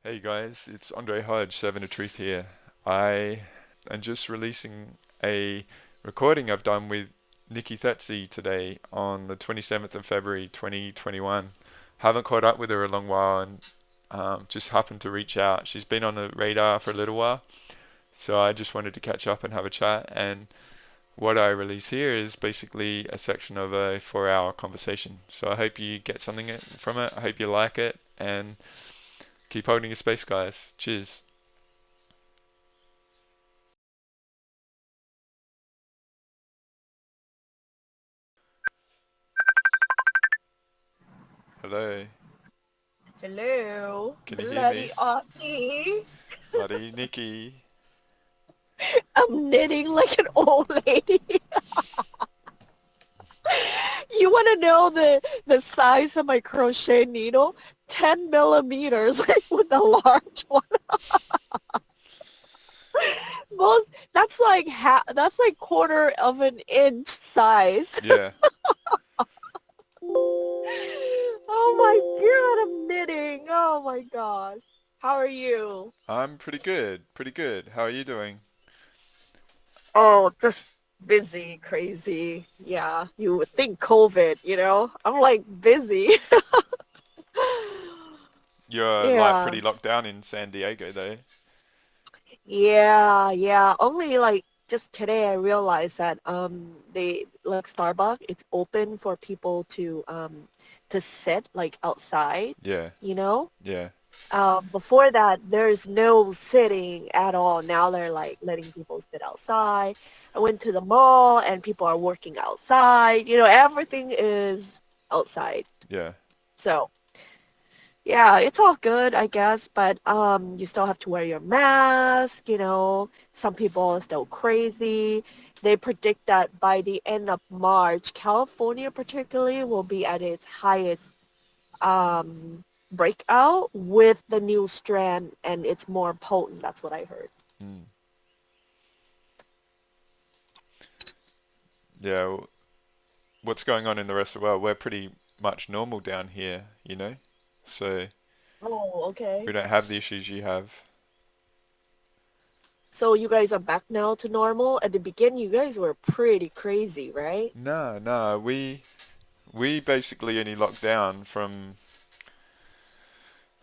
Hey guys, it's Andre Hodge, Seven of Truth here. I am just releasing a recording I've done with Nickie Thetsy today on the 27th of February 2021. Haven't caught up with her a long while and just happened to reach out. She's been on the radar for a little while, so I just wanted to catch up and have a chat. And what I release here is basically a section of a 4 hour conversation. So I hope you get something from it. I hope you like it and keep holding your space, guys. Cheers. Hello. Hello, Can you hear me? bloody Aussie. Bloody Nikki. I'm knitting like an old lady. You want to know the size of my crochet needle? 10 millimeters, like with the large one. That's like quarter of an inch size. Yeah, Oh my God, I'm knitting. Oh my gosh. How are you? I'm pretty good. Pretty good. How are you doing? Oh, just busy, crazy. Yeah, you would think COVID. I'm like busy. You're like Yeah. pretty locked down in San Diego though. Yeah, yeah. Only like just today I realized that they like Starbucks, it's open for people to sit like outside, Yeah, you know? yeah. Before that, there's no sitting at all. Now they're like letting people sit outside. I went to the mall and people are working outside. Everything is outside. Yeah. So, yeah, it's all good, I guess, but you still have to wear your mask. Some people are still crazy. They predict that by the end of March, California particularly will be at its highest um, breakout with the new strand, and it's more potent. That's what I heard. Mm. Yeah, what's going on in the rest of the world? We're pretty much normal down here, you know? So Oh, we okay. don't have the issues you have. So you guys are back now to normal. At the beginning, you guys were pretty crazy, right? No, no, we basically only locked down from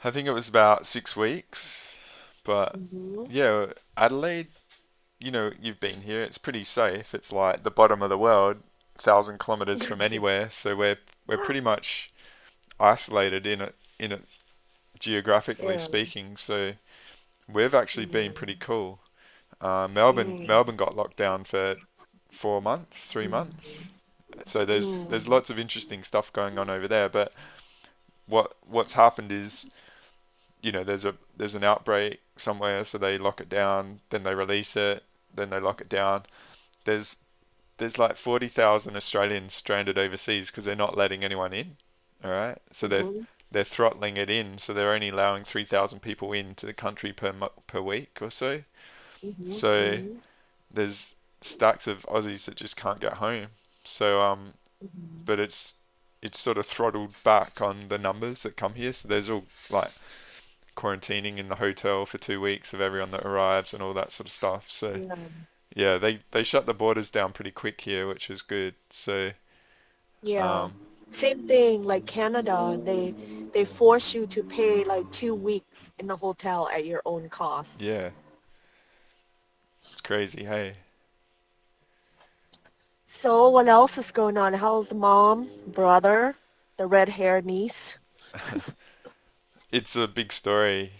I think it was about 6 weeks. But Mm-hmm. yeah, Adelaide, you've been here. It's pretty safe. It's like the bottom of the world, 1,000 kilometers from anywhere. So we're pretty much isolated in it geographically Yeah. speaking. So we've actually been Mm-hmm. pretty cool. Melbourne Mm-hmm. Melbourne got locked down for 4 months, 3 months. So there's Mm-hmm. lots of interesting stuff going on over there. But what's happened is there's an outbreak somewhere, so they lock it down, then they release it, then they lock it down. There's there's like 40,000 Australians stranded overseas because they're not letting anyone in. All right, so Mm-hmm. they're throttling it in, so they're only allowing 3,000 people into the country per week or so. Mm-hmm. So Mm-hmm. there's stacks of Aussies that just can't get home. So Mm-hmm. but it's sort of throttled back on the numbers that come here. So there's all like quarantining in the hotel for 2 weeks of everyone that arrives and all that sort of stuff. So Yeah. yeah, they shut the borders down pretty quick here, which is good. So Yeah. um, Same thing like Canada. They force you to pay like 2 weeks in the hotel at your own cost. yeah, it's crazy. Hey, So what else is going on? How's mom, brother, the red hair niece? it's a big story.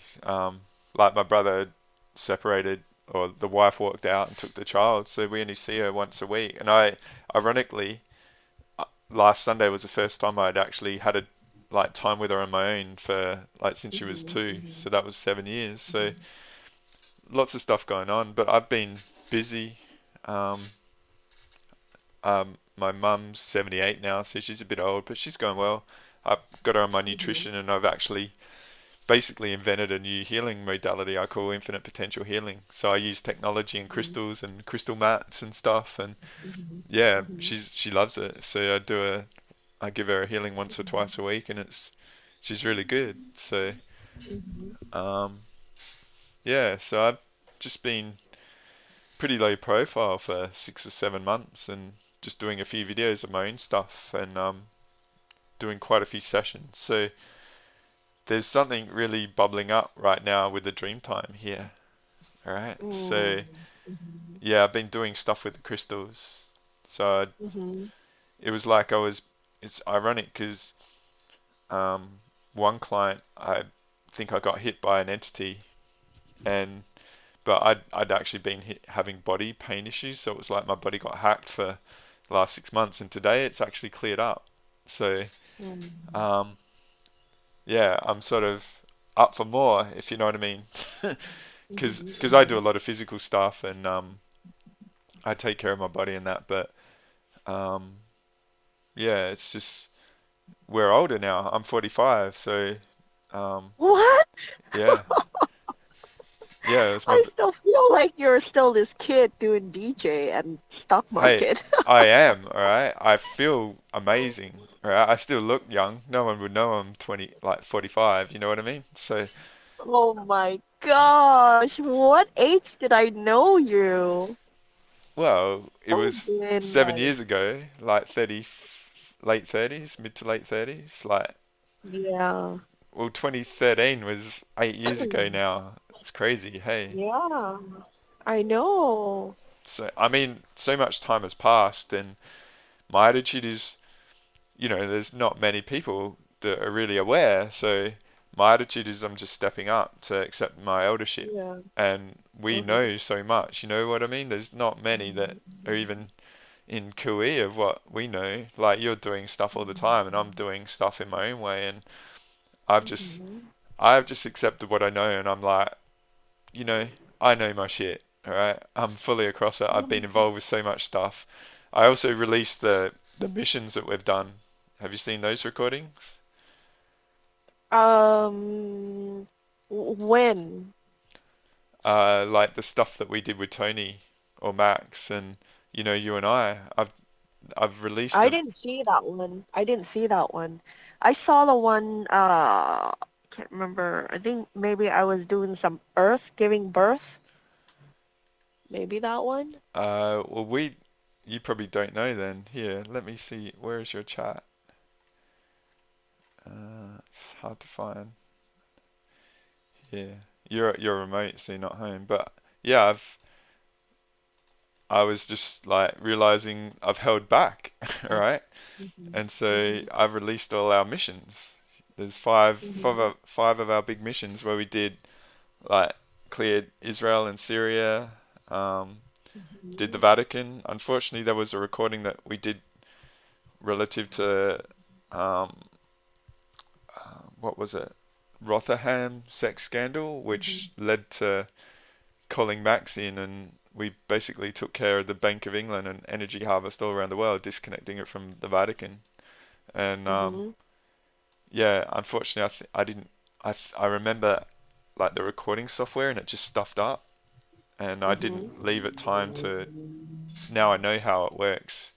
Like my brother separated, or the wife walked out and took the child, so we only see her once a week. And ironically, last Sunday was the first time I'd actually had a like time with her on my own for like since she was Mhm, 2. mhm, So that was 7 years. So mhm, lots of stuff going on, but I've been busy. Um, my mum's 78 now, so she's a bit old, but she's going well. I've got her on my mhm, nutrition, and I've actually basically invented a new healing modality I call infinite potential healing. So I use technology and mhm, crystals and crystal mats and stuff, and mhm, yeah, mhm, she loves it. So I give her a healing once or twice a week, and she's really good. So Mhm. Um, yeah, so I've just been pretty low profile for 6 or 7 months and just doing a few videos of my own stuff and doing quite a few sessions. So there's something really bubbling up right now with the Dreamtime here. All right. So Mm. Mhm. yeah, I've been doing stuff with the crystals. So Mhm. it was like I was. It's ironic because um, one client, I think I got hit by an entity, and but I'd actually been having body pain issues, so it was like my body got hacked for the last 6 months, and today it's actually cleared up. So Mm. um, yeah, I'm sort of up for more, if you know what I mean, because Mhm. I do a Mhm. lot of physical stuff and I take care of my body and that, but um, yeah, it's just we're older now. I'm 45, so um, What? yeah, yeah, it's my I still feel like you're still this kid doing DJ and stock hey, market. I am, all right. I feel amazing, all right. I still look young. No one would know I'm 20, like 45. You know what I mean? So, Oh my gosh, what age did I know you? well, it It's only was been 7 years ago, like 30, late 30s, mid to late 30s. Like, yeah. well, 2013 was 8 years ago now. It's crazy. Hey, Yeah, I know. so I mean, so much time has passed, and my attitude is, there's not many people that are really aware. So my attitude is I'm just stepping up to accept my eldership. Yeah. And we Uh-huh. know so much, you know what I mean? There's not many that are even in cooey of what we know. Like you're doing stuff all the time and I'm doing stuff in my own way and I've just Mhm. I've just accepted what I know and I'm like, you know, I know my shit, alright? I'm fully across it. I've been involved with so much stuff. I also released the missions that we've done. Have you seen those recordings? When? Like the stuff that we did with Tony or Max and you and I. I've released I them. didn't see that one. I didn't see that one. I saw the one, can't remember. I think maybe I was doing some earth giving birth. Maybe that one. Well, you probably don't know then. Here, let me see. Where is your chat? It's hard to find. Yeah, you're remote, so you're not home. But yeah, I was just like realizing I've held back, all right, Mhm. and so Mhm. I've released all our missions. There's Mhm. five of our big missions where we did like cleared Israel and Syria, um, did the Mhm. Vatican. Unfortunately, there was a recording that we did relative to um, what was it? Rotherham sex scandal, which Mhm. led to calling Max in, and we basically took care of the Bank of England and energy harvest all around the world, disconnecting it from the Vatican. And Mhm. yeah, unfortunately, I didn't. I remember like the recording software, and it just stuffed up, and I Mhm. didn't leave it time to. Now I know how it works.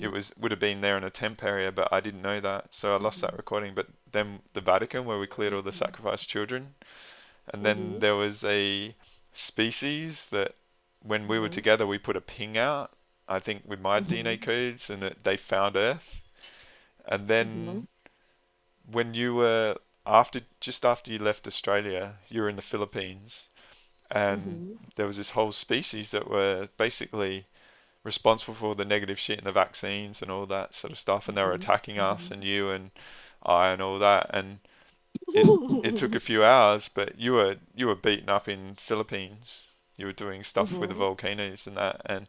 It Mhm. would have been there in a temp area, but I didn't know that, so I lost that recording. But then the Vatican, where we cleared all the sacrificed children, and then Mhm. there was a species that when we were Mhm. together, we put a ping out. I think with my DNA Mhm. codes, and they found Earth. And then Mhm. when you were just after you left Australia, you were in the Philippines, and Mhm. there was this whole species that were basically responsible for all the negative shit in the vaccines and all that sort of stuff, and they were Mhm. attacking us Mhm. and you and I and all that, and it took a few hours, but you were beaten up in Philippines. You were doing stuff with the Mhm. volcanoes and that, and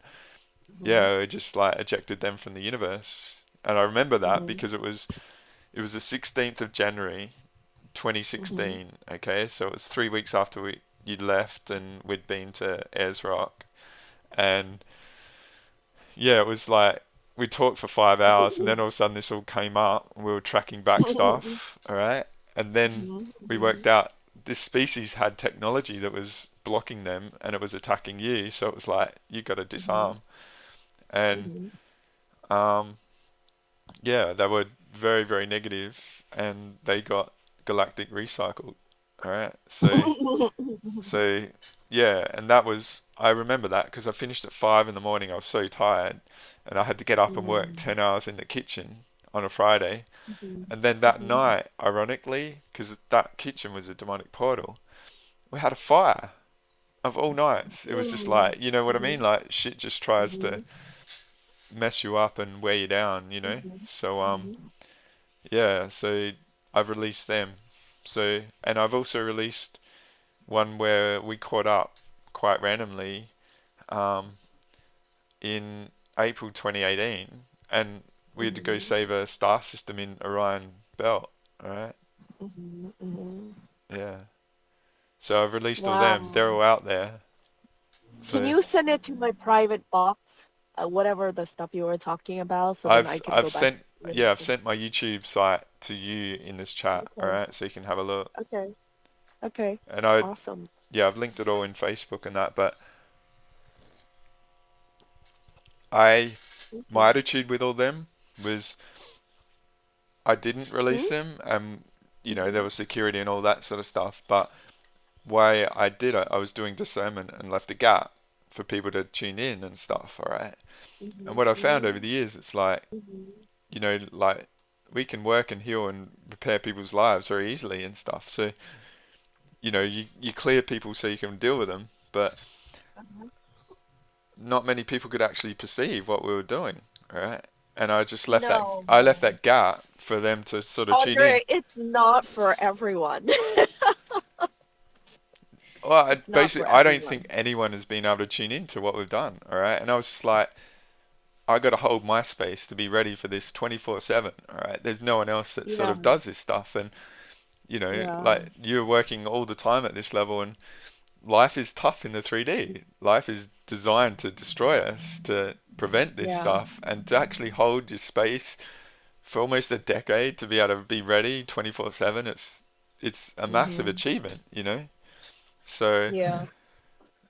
Mhm. yeah, it just like ejected them from the universe. And I remember that Mhm. because it was the 16th of January, Mhm. 2016. Okay, so it was 3 weeks after you'd left and we'd been to Ayers Rock, and yeah, it was like we talked for 5 hours, and then all of a sudden this all came up, and we were tracking back stuff. All right, and then Mhm. we worked out this species had technology that was blocking them, and it was attacking you. So it was like you got to Mhm. disarm, and Mhm. um, yeah, they were very very negative, and they got galactic recycled. All right. So yeah, and that was I remember that because I finished at 5 in the morning. I was so tired, and I had to get up and work Mm, 10 hours in the kitchen on a Friday. mhm, And then that mhm. night, ironically, because that kitchen was a demonic portal, we had a fire of all nights. It was just Mm, like, you know what I mean? mhm, Like shit just tries to mhm, mess you up and wear you down, you know? mhm, So mhm. yeah, so I've released them. So and I've also released one where we caught up quite randomly um, in April 2018, and we had to go Mhm, save a star system in Orion Belt. All right, mhm, mhm. yeah. So I've released all them. They're Wow. all out there. Can So you send it to my private box? Whatever the stuff you were talking about, so then I can I've go back. sent And yeah I've listen. sent my YouTube site to you in this chat. All Okay. right, so you can have a look. Okay. Okay. And I Awesome. yeah I've linked it all in Facebook and that. But I my Okay. attitude with all them was I didn't release Mm-hmm. them, and you know there Mm-hmm. was security and all that sort of stuff. But why I did it, I was doing discernment and left a gap for people to tune in and stuff. All right, and what I found over Mm-hmm. the years, it's like Mm-hmm. you know like we can work and heal and repair people's lives very easily and stuff. So you know you clear people so you can deal with them, but Uh-huh. not many people could actually perceive what we were doing. All right. And I just left that No, I left man. that gap for them to sort of tune in. Andre, it's not for everyone. Well, It's not basically, for I don't think everyone. anyone has been able to tune into what we've done. All right, and I was just like, I got to hold my space to be ready for this 24/7. All right, there's no one else that sort Yeah. of does this stuff, and you know, Yeah. like you're working all the time at this level, and life is tough in the 3D. Life is designed to destroy us, to prevent this Yeah. stuff, and to actually hold your space for almost a decade to be able to be ready 24/7. It's a massive Mm-hmm. achievement, you know. So Yeah.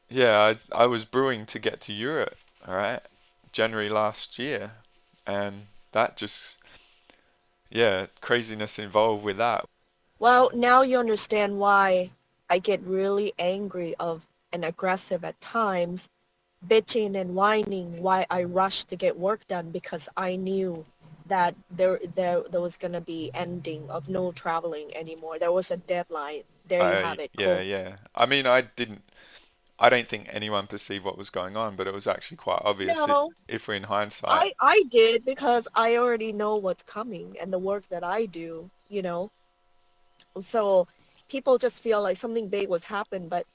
yeah, I was brewing to get to Europe, all right, January last year, and that just, yeah, craziness involved with that. Well, now you understand why I get really angry of and aggressive at times, bitching and whining why I rushed to get work done because I knew that there was gonna be ending of no traveling anymore. There was a deadline. There you have it. Yeah, Cool. yeah. I mean, I don't think anyone perceived what was going on, but it was actually quite obvious No, if we're in hindsight. I did because I already know what's coming and the work that I do, you know. So people just feel like something big was happened, but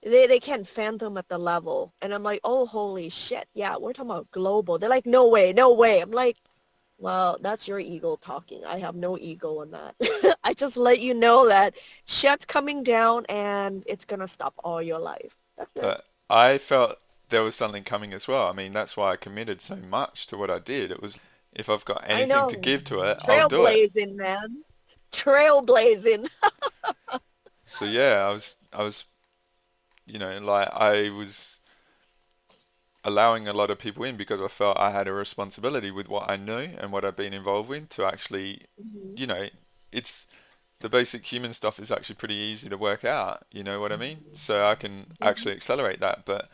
they can't fathom at the level. And I'm like, oh, holy shit. Yeah, we're talking about global. They're like, no way, no way. I'm like, well, that's your ego talking. I have no ego in that. I just let you know that shit's coming down and it's going to stop all your life. That's it. But I felt there was something coming as well. I mean, that's why I committed so much to what I did. It was if I've got I anything to know. give to it, I'll do it. Trailblazing, man. Trailblazing. So yeah, I was, you know, like I was allowing a lot of people in because I felt I had a responsibility with what I knew and what I've been involved with to actually, Mhm. you know, it's the basic human stuff is actually pretty easy to work out, you know what I mean? So I can Mhm. actually accelerate that, but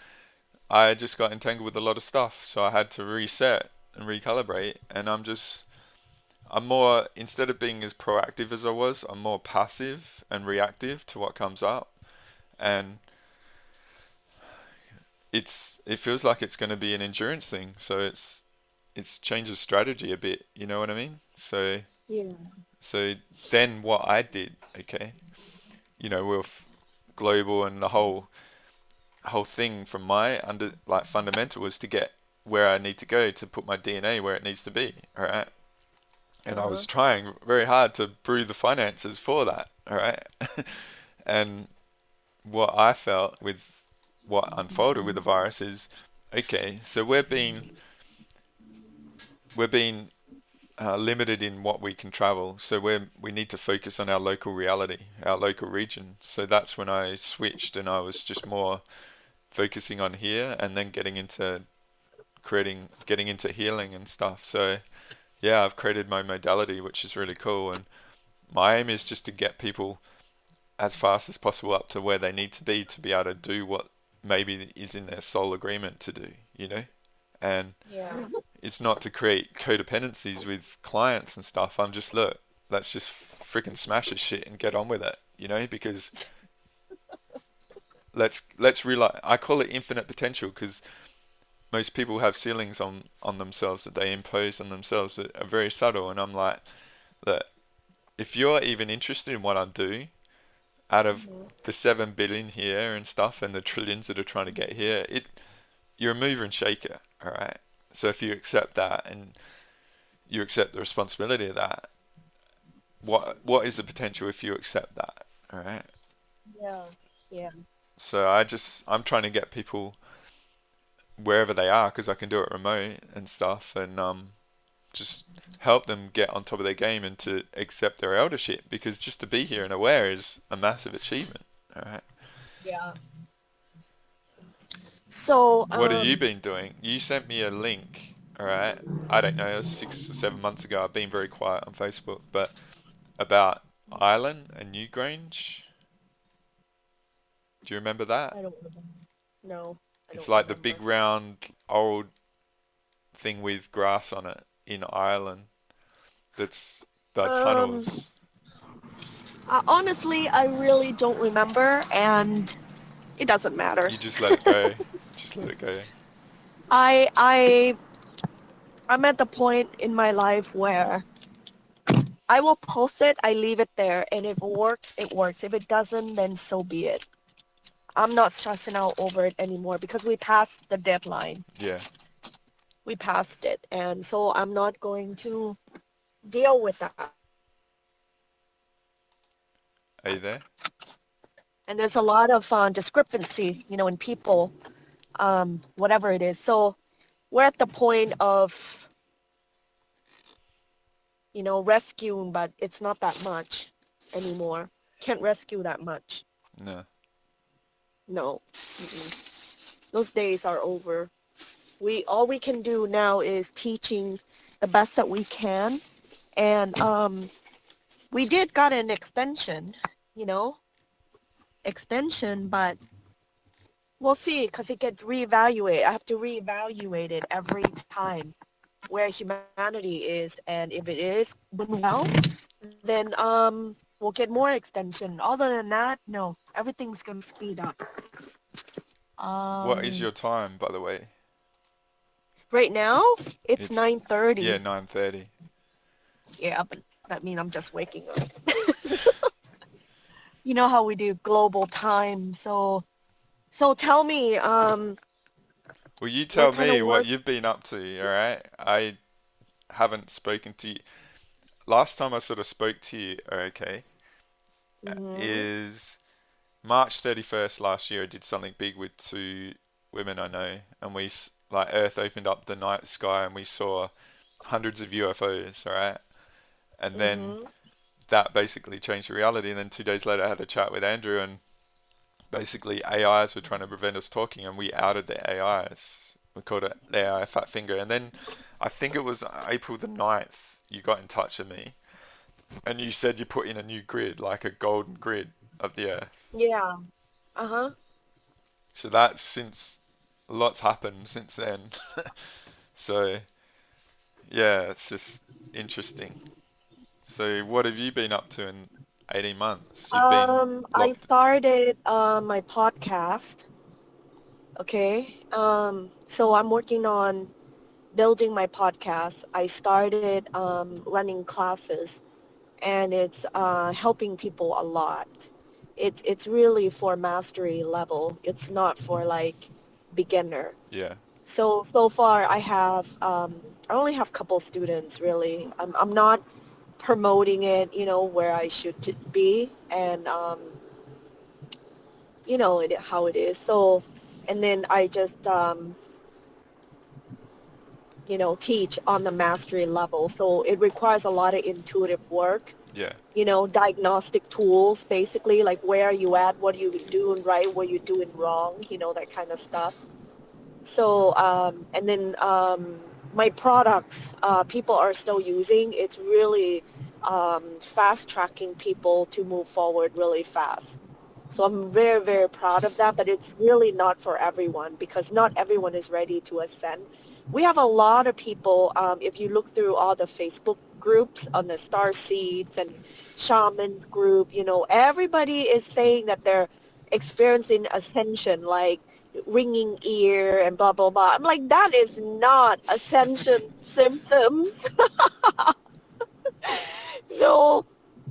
I just got entangled with a lot of stuff, so I had to reset and recalibrate, and I'm more, instead of being as proactive as I was, I'm more passive and reactive to what comes up, and it feels like it's going to be an endurance thing, so it's change of strategy a bit, you know what I mean? Yeah. So then what I did, okay, you know, with global and the whole thing from my under like fundamental was to get where I need to go to put my DNA where it needs to be, all right? And I Uh-huh. was trying very hard to brew the finances for that, all right? And what I felt with what unfolded with the virus is, okay, so we're being limited in what we can travel, so we need to focus on our local reality, our local region. So that's when I switched, and I was just more focusing on here, and then getting into healing and stuff. So yeah, I've created my modality, which is really cool, and my aim is just to get people as fast as possible up to where they need to be able to do what maybe is in their sole agreement to do, you know? And Yeah. it's not to create codependencies with clients and stuff. I'm just, look, let's just freaking smash this shit and get on with it, you know? Because let's realize, I call it infinite potential because most people have ceilings on themselves that they impose on themselves that are very subtle. And I'm like, that if you're even interested in what I do, out of Mhm. the 7 billion here and stuff, and the trillions that are trying to get here, you're a mover and shaker, all right. So if you accept that and you accept the responsibility of that, what is the potential if you accept that, all right? Yeah. Yeah. So I'm trying to get people wherever they are because I can do it remote and stuff, and just help them get on top of their game and to accept their eldership because just to be here and aware is a massive achievement. All right. Yeah. So, What have you been doing? You sent me a link. All right. I don't know. It was 6 or 7 months ago. I've been very quiet on Facebook, but about Ireland and Newgrange. Do you remember that? I don't remember. No, I It's don't like the big remember. round old thing with grass on it in Ireland. That's the Um, tunnels. Honestly, I really don't remember, and it doesn't matter. You just let it go. Just let it go. I I I'm at the point in my life where I will post it, I leave it there, and if it works, it works. If it doesn't, then so be it. I'm not stressing out over it anymore because we passed the deadline. Yeah. We passed it, and so I'm not going to deal with that. Are you there? And there's a lot of discrepancy, in people, whatever it is. So we're at the point of, rescuing, but it's not that much anymore. Can't rescue that much. No. No. Mm-mm. Those days are over. All we can do now is teaching the best that we can. And we did got an extension, you know, but we'll see because it gets reevaluated. I have to reevaluate it every time where humanity is, and if it is doing well, then we'll get more extension. Other than that, no, everything's gonna speed up. What is Um, your time, by the way? right now it's It's yeah, 9:30. 9:30. Yeah, but that means I'm just waking up. You know how we do global time, so tell me, Well, you what tell kind of me what work? you've been up to, all right? I haven't spoken to you. Last time I sort of spoke to you, okay, Mm-hmm. is March 31st last year. I did something big with two women I know, and like Earth opened up the night sky and we saw hundreds of UFOs, all right? And then Mm-hmm. that basically changed the reality. And then 2 days later, I had a chat with Andrew, and basically AIs were trying to prevent us talking, and we outed the AIs. We called it the AI fat finger. And then I think it was April the 9th, you got in touch with me, and you said you put in a new grid, like a golden grid of the Earth. Yeah. Uh-huh. So that's since lots happened since then. So yeah, it's just interesting. So what have you been up to in 18 months? You've been I locked. started my podcast. Okay. So I'm working on building my podcast. I started running classes, and it's helping people a lot. It's really for mastery level. It's not for like beginner. Yeah, So far I only have a couple students really. I'm not promoting it, where I should be, and how it is. So, and then I just teach on the mastery level. So it requires a lot of intuitive work, yeah. diagnostic tools, basically, like where are you at, what are you doing right, what are you doing wrong, that kind of stuff. So, and then my products, people are still using. It's really fast tracking people to move forward really fast. So I'm very, very proud of that, but it's really not for everyone because not everyone is ready to ascend. We have a lot of people, if you look through all the Facebook groups on the star seeds and shamans group, everybody is saying that they're experiencing ascension, like ringing ear and blah, blah, blah. I'm like, that is not ascension symptoms. So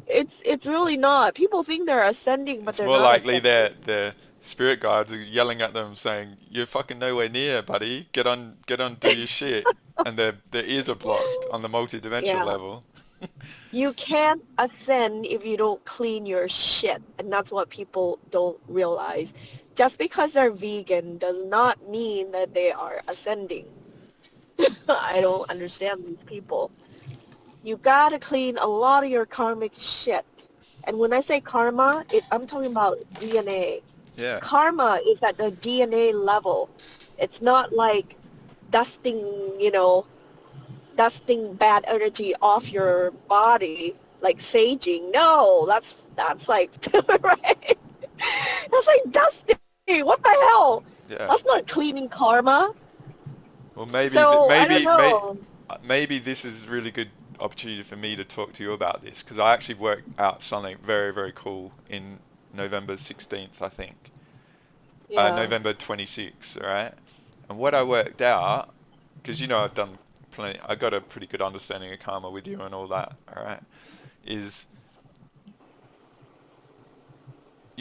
it's really not. People think they're ascending, but It's they're more not likely ascending. their spirit guides are yelling at them saying, "You're fucking nowhere near, buddy. Get on, do your shit." And their ears are blocked on the multi-dimensional Yeah. level. You can't ascend if you don't clean your shit. And that's what people don't realize. Just because they're vegan does not mean that they are ascending. I don't understand these people. You gotta clean a lot of your karmic shit. And when I say karma, I'm talking about DNA. Yeah. Karma is at the DNA level. It's not like dusting, dusting bad energy off your body, like saging. No, that's like right. That's like dusting. What the hell? Yeah. That's not cleaning karma. Well, So I don't know. maybe this is a really good opportunity for me to talk to you about this because I actually worked out something very, very cool in November 16th, I think. Yeah. November 26th, right? And what I worked out, because I've done plenty, I got a pretty good understanding of karma with you and all that, all right? Is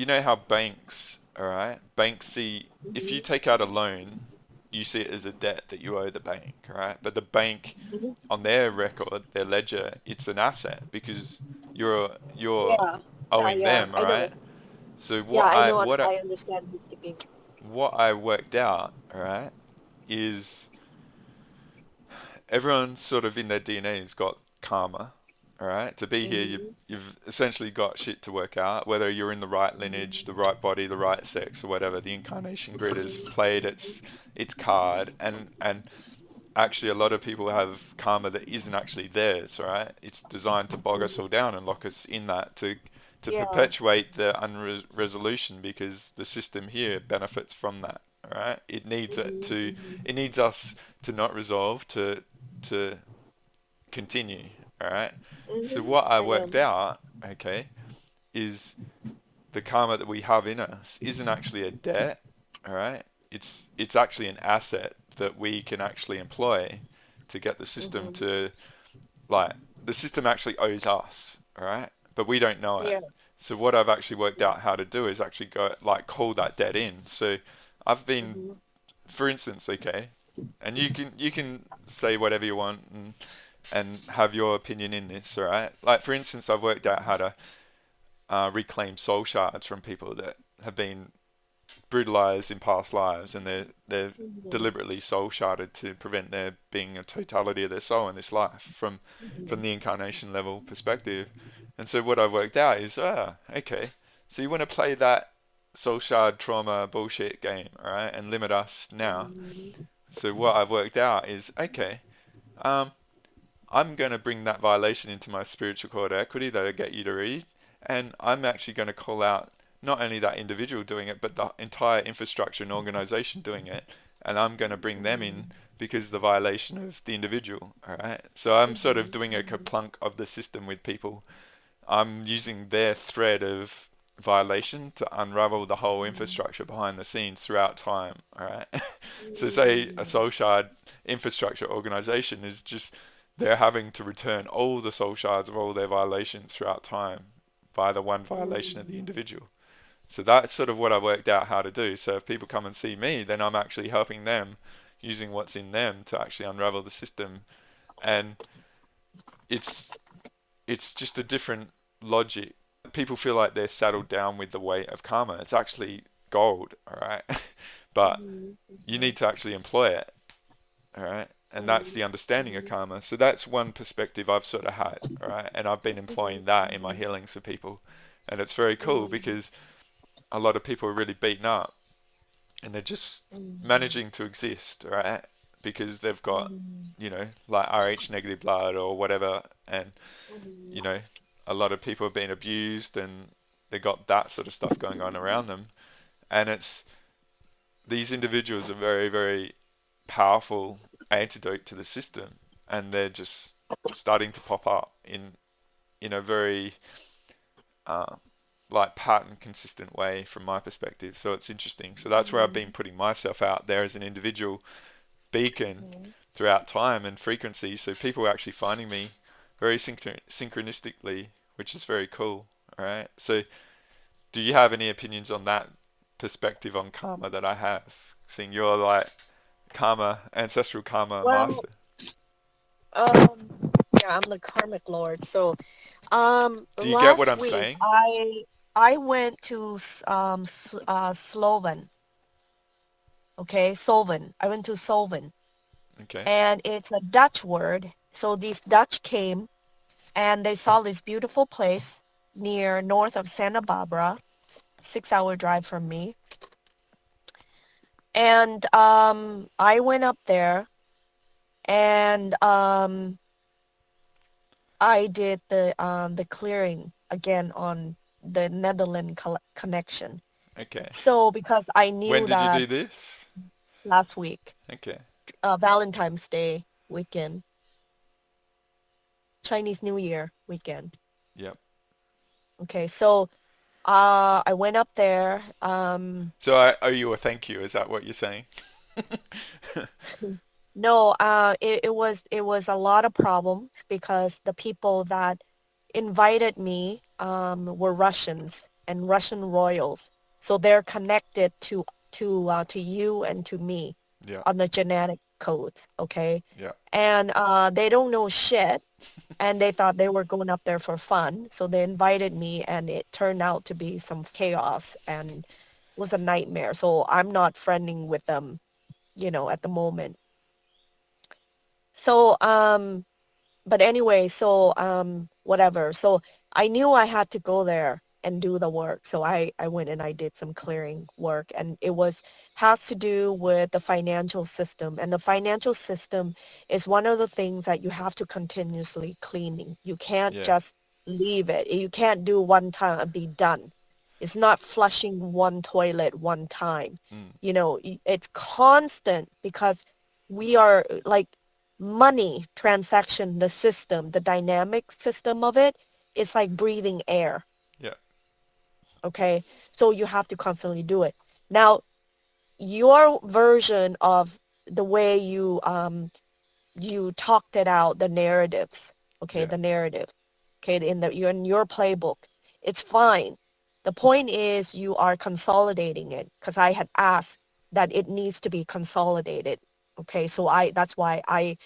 how banks, all right? Banks see if you Mhm. take out a loan, you see it as a debt that you owe the bank, all right? But the bank, Mhm. on their record, their ledger, it's an asset because you're Yeah. Yeah. owing Yeah. them, all I know. right? So Yeah. I know. I understand bookkeeping. what I worked out, all right, is everyone sort of in their DNA has got karma. All right, to be here, Mhm. you've essentially got shit to work out. Whether you're in the right lineage, the right body, the right sex, or whatever, the incarnation grid has played its card, and actually a lot of people have karma that isn't actually theirs. Right, it's designed to bog us all down and lock us in that to Yeah. perpetuate the unresolution because the system here benefits from that. All right, Mhm. Mhm. it needs us to not resolve to continue. All right. So Mhm. what I I know. worked out, okay, is the karma that we have in us isn't actually a debt. All right. It's actually an asset that we can actually employ to get the system Mhm. to like the system actually owes us. All right. But we don't know it. Yeah. So what I've actually worked Yeah. out how to do is actually go like call that debt in. So I've been, Mhm. for instance, okay, and you can say whatever you want and have your opinion in this, all right? Like for instance, I've worked out how to reclaim soul shards from people that have been brutalized in past lives, and they're Mhm. deliberately soul sharded to prevent there being a totality of their soul in this life from Mhm. the incarnation level perspective. And so what I've worked out is, okay, so you want to play that soul shard trauma bullshit game, all right, and limit us now. Mhm. So what I've worked out is, okay, um, I'm going to bring that violation into my spiritual core equity that I get you to read, and I'm actually going to call out not only that individual doing it, but the entire infrastructure and organization doing it, and I'm going to bring them in because the violation of the individual. All right, so I'm sort of Mhm. doing a Mhm. kerplunk of the system with people. I'm using their thread of violation to unravel the whole infrastructure behind the scenes throughout time. All right. So say a Mhm. soul shard infrastructure organization is just they're having to return all the soul shards of all their violations throughout time by the one violation of the Mhm. individual. So that's sort of what I worked out how to do. So if people come and see me, then I'm actually helping them using what's in them to actually unravel the system. And it's it's just a different logic. People feel like they're saddled down with the weight of karma. It's actually gold, all right? But Mhm. you need to actually employ it, all right? And that's Mhm. the understanding of Mhm. karma. So that's one perspective I've sort of had, all right? And I've been employing Mhm. that in my Mhm. healings for people. And it's very cool Mhm. because a lot of people are really beaten up and they're just Mhm. managing to exist, all right? because they've got, Mhm. like Rh negative blood or whatever, and Mhm. you know, a lot of people have been abused and they got that sort of stuff going on around them. And it's these individuals are very, very powerful antidote to the system, and they're just starting to pop up in a very uh, like pattern consistent way from my perspective. So it's interesting. So that's where I've been Mhm. putting myself out there as an individual beacon Mhm. throughout time and frequency. So people are actually finding me very synchronistically, which is very cool. All right. So do you have any opinions on that perspective on karma that I have? Seeing you're like karma, ancestral karma Well, master. um, yeah, I'm the karmic lord. So, Do you get what last I'm week saying? I went to Sloven. Okay, Solven. I went to Solven, Okay. and it's a Dutch word. So these Dutch came and they saw this beautiful place near north of Santa Barbara, 6 hour drive from me. And I went up there and I did the clearing again on the Netherlands connection. Okay. So because I When knew did you that do this? last week, Okay. Valentine's Day weekend, Chinese New Year weekend. Yep. Okay, so I went up there. So I owe you a thank you. Is that what you're saying? No, it was a lot of problems because the people that invited me were Russians and Russian royals. So they're connected to you and to me Yeah. on the genetic codes, okay? Yeah. And they don't know shit, and they thought they were going up there for fun. So they invited me, and it turned out to be some chaos and was a nightmare. So I'm not friending with them, at the moment. So, but anyway, so whatever. So I knew I had to go there and do the work. So I went and I did some clearing work, and it was has to do with the financial system. And the financial system is one of the things that you have to continuously cleaning. You can't Yeah. just leave it. You can't do one time and be done. It's not flushing one toilet one time. Mm. It's constant because we are like money transaction, the system, the dynamic system of it, it's like breathing air. Yeah. Okay. So you have to constantly do it. Now, your version of the way you talked it out, the narratives, okay, Yeah. the narratives, okay, in your playbook, it's fine. The point is you are consolidating it because I had asked that it needs to be consolidated. Okay, so that's why I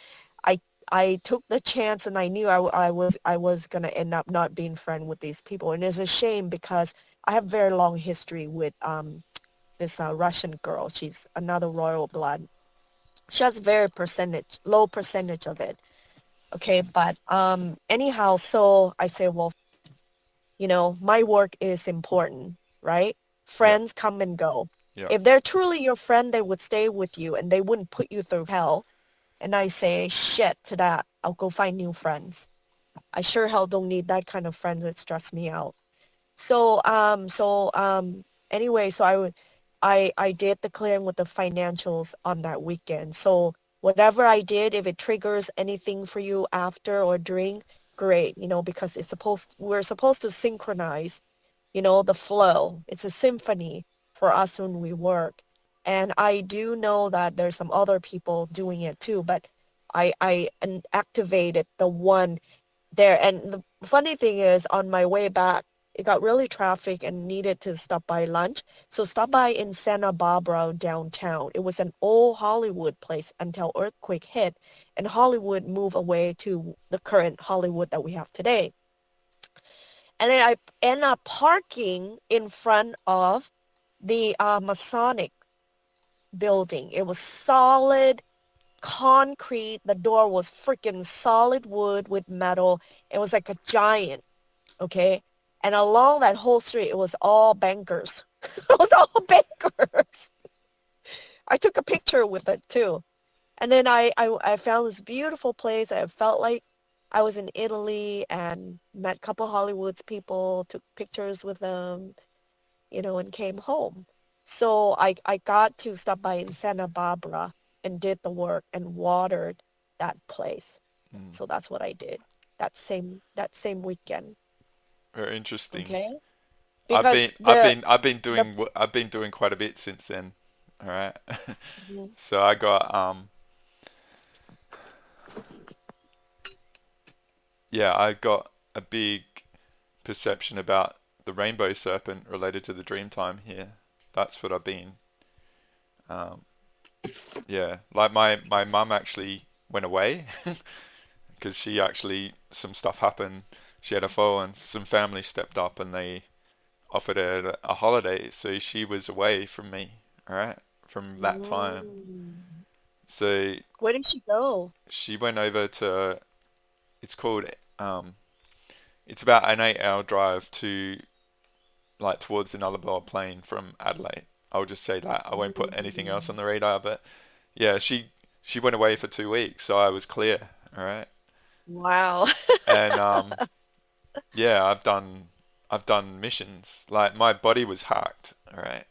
I took the chance and I knew I was gonna end up not being friend with these people, and it's a shame because I have very long history with this Russian girl. She's another royal blood. She has very low percentage of it. Okay, but anyhow, so I say, well, my work is important, right? Yeah. Friends come and go. Yeah. If they're truly your friend, they would stay with you and they wouldn't put you through hell. And I say, shit to that. I'll go find new friends. I sure hell don't need that kind of friends that stress me out. Anyway, so I did the clearing with the financials on that weekend. So whatever I did, if it triggers anything for you after or during, great, because we're supposed to synchronize, the flow. It's a symphony for us when we work. And I do know that there's some other people doing it too, but I activated the one there. And the funny thing is, on my way back, it got really traffic and needed to stop by lunch. So stop by in Santa Barbara downtown. It was an old Hollywood place until earthquake hit and Hollywood moved away to the current Hollywood that we have today. And then I end up parking in front of the Masonic building. It was solid concrete. The door was freaking solid wood with metal. It was like a giant, okay? And along that whole street, it was all bankers. It was all bankers. I took a picture with it too. And then I found this beautiful place. I felt like I was in Italy and met a couple Hollywoods people, took pictures with them, and came home. So I got to stop by in Santa Barbara and did the work and watered that place. Mm. So that's what I did that same weekend. Very interesting. Okay? I've Because been I've the been I've been the doing I've been doing quite a bit since then. All right. Mhm. So I got yeah, I got a big perception about the rainbow serpent related to the dream time here. That's what I've been um yeah, like my mum actually went away because she actually some stuff happened. She had a fall and some family stepped up and they offered her a holiday, so she was away from me, all right, from that time. Mm. So Where did she go? she went over to it's called um it's about an 8 hour drive to like towards the Nullarbor Plain from Adelaide. I'll just say that. I won't put anything else on Mm. the radar, but yeah, she went away for 2 weeks, so I was clear, all right. Wow. And yeah, I've done missions. Like my body was hacked, all right.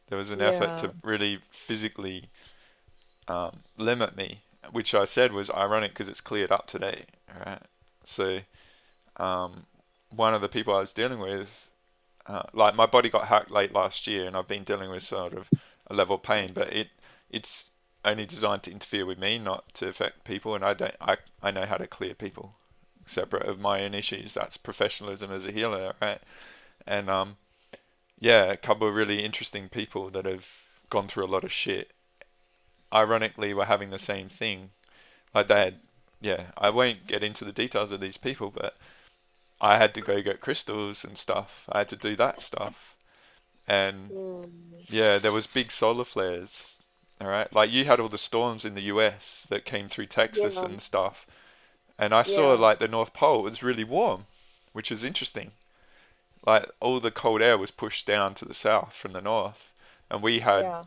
There was an effort Yeah. to really physically limit me, which I said was ironic because it's cleared up today, all right. So um, one of the people I was dealing with, like my body got hacked late last year, and I've been dealing with sort of a level of pain, but it's only designed to interfere with me, not to affect people, and I know how to clear people separate of my own issues. That's professionalism as a healer, right? And yeah, a couple of really interesting people that have gone through a lot of shit. Ironically, were having the same thing. Like they had, yeah. I won't get into the details of these people, but I had to go get crystals and stuff. I had to do that stuff, and Mm. yeah, there was big solar flares. All right, like you had all the storms in the US that came through Texas Yeah. and stuff, and I saw Yeah. like the North Pole was really warm, which is interesting. Like all the cold air was pushed down to the south from the north, and we had Yeah.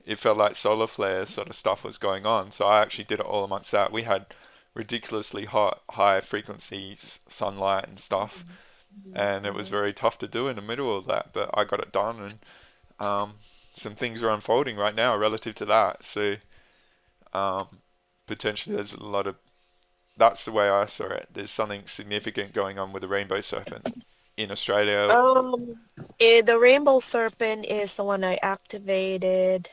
it felt like solar flares sort of stuff was going on. So I actually did it all amongst that. We had ridiculously hot, high frequency sunlight and stuff, Mhm. Mhm. and it was Mhm. very tough to do in the middle of that. But I got it done, and some things are unfolding right now relative to that. So um, potentially there's a lot of that's the way I saw it. There's something significant going on with the rainbow serpent in Australia. The rainbow serpent is the one I activated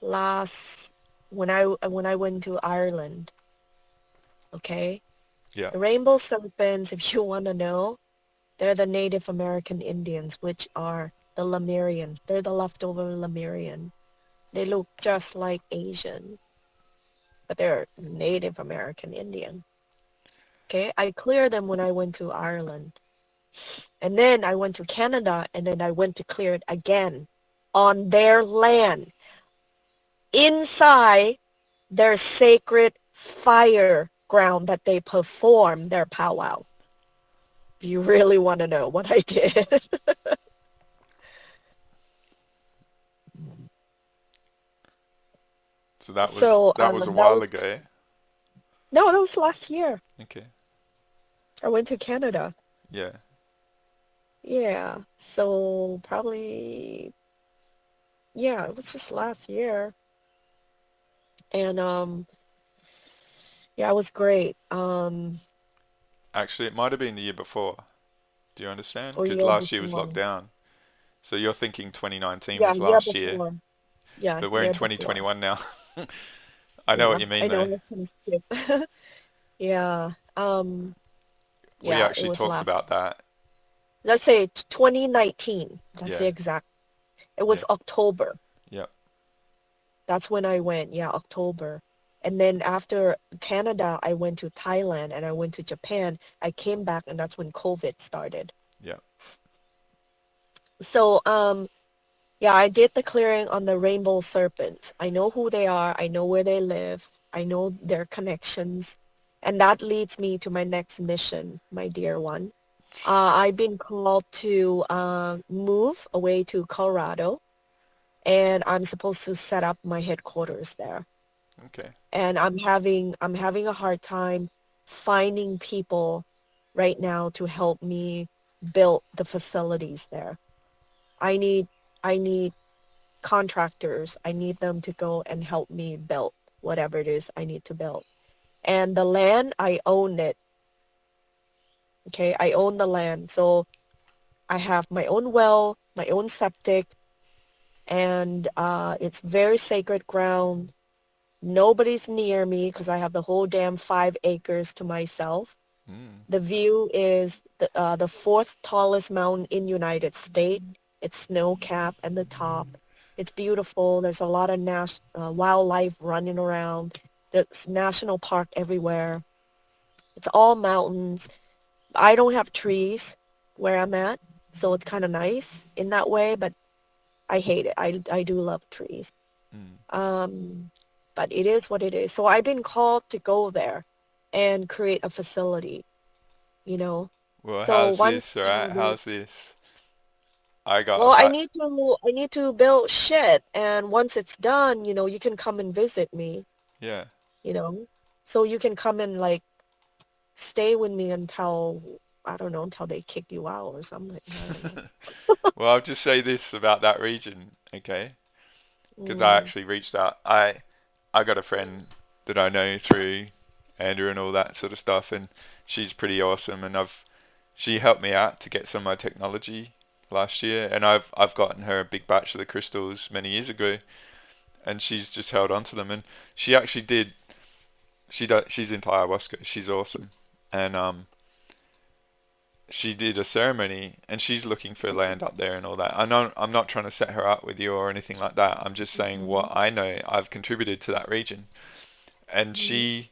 last when I went to Ireland. Okay, Yeah, the rainbow serpents, if you want to know, they're the Native American Indians, which are the Lemurian. They're the leftover Lemurian. They look just like Asian, but they're Native American Indian. Okay, I cleared them when I went to Ireland. And then I went to Canada, and then I went to clear it again on their land, inside their sacred fire ground that they perform their powwow. If you really want to know what I did. so that was So that was a that while was, ago. no, that was last year. Okay, I went to Canada. yeah. Yeah, so probably, yeah, it was just last year. And yeah, it was great. Actually, it might have been the year before. Do you understand? Or Because year last year was before. locked down. So you're thinking 2019 Yeah, was year last year, before. Yeah, but we're in year before. 2021 now. I know what Yeah, you mean I know though. I kind of skip. Yeah. We Yeah, it actually was talked last. about that. Let's say 2019. That's the Yeah, exact. It yeah, was October. yeah. That's when I went. Yeah, October. And then after Canada, I went to Thailand and I went to Japan. I came back and that's when COVID started. Yeah. So, yeah, I did the clearing on the rainbow serpents. I know who they are. I know where they live. I know their connections. And that leads me to my next mission, my dear one. I've been called to move away to Colorado, and I'm supposed to set up my headquarters there. Okay. And I'm having a hard time finding people right now to help me build the facilities there. I need I need contractors. I need them to go and help me build whatever it is I need to build. And the land, I own it. Okay, I own the land. So I have my own well, my own septic, and it's very sacred ground. Nobody's near me because I have the whole damn 5 acres to myself. Mm. The view is the fourth tallest mountain in United States. It's snow-capped at the top. It's beautiful. There's a lot of wildlife running around. There's national park everywhere. It's all mountains. I don't have trees where I'm at, so it's kind of nice in that way, but I hate it. I do love trees. Mm. Um, but it is what it is. So I've been called to go there and create a facility, you know. Well, So how's once this? All right. How's this? I got a well, I bat. need to I need to build shit, and once it's done, you can come and visit me, Yeah. you know. So you can come and like stay with me until I don't know, until they kick you out or something. I don't know. Well, I'll just say this about that region, okay? Because I Mm, actually reached out. I got a friend that I know through Andrew and all that sort of stuff, and she's pretty awesome. And she helped me out to get some of my technology last year, and I've gotten her a big batch of the crystals many years ago, and she's just held on to them. And she actually did. She's into ayahuasca. She's awesome, and she did a ceremony, and she's looking for land up there and all that. I know I'm not trying to set her up with you or anything like that. I'm just saying what mhm, I know I've contributed to that region. And mhm, she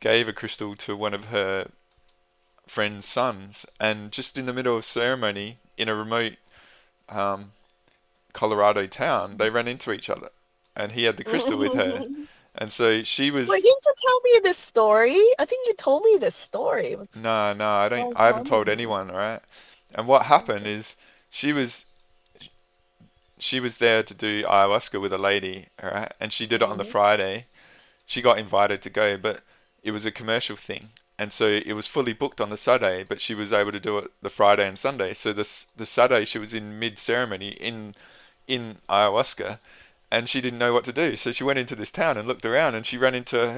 gave a crystal to one of her friend's sons, and just in the middle of ceremony in a remote um, Colorado town, they ran into each other, and he had the crystal with her, mhm. and so she Wait, was. didn't you tell me this story? I think you told me this story. It was No, no, I a don't. long I haven't time told ago. anyone. All right. And what happened Okay. is she was she was there to do ayahuasca with a lady, all right, and she did it on the Mhm, Friday. She got invited to go, but it was a commercial thing, and so it was fully booked on the Saturday. But she was able to do it the Friday and Sunday. So the Saturday she was in mid ceremony in ayahuasca, and she didn't know what to do. So she went into this town and looked around, and she ran into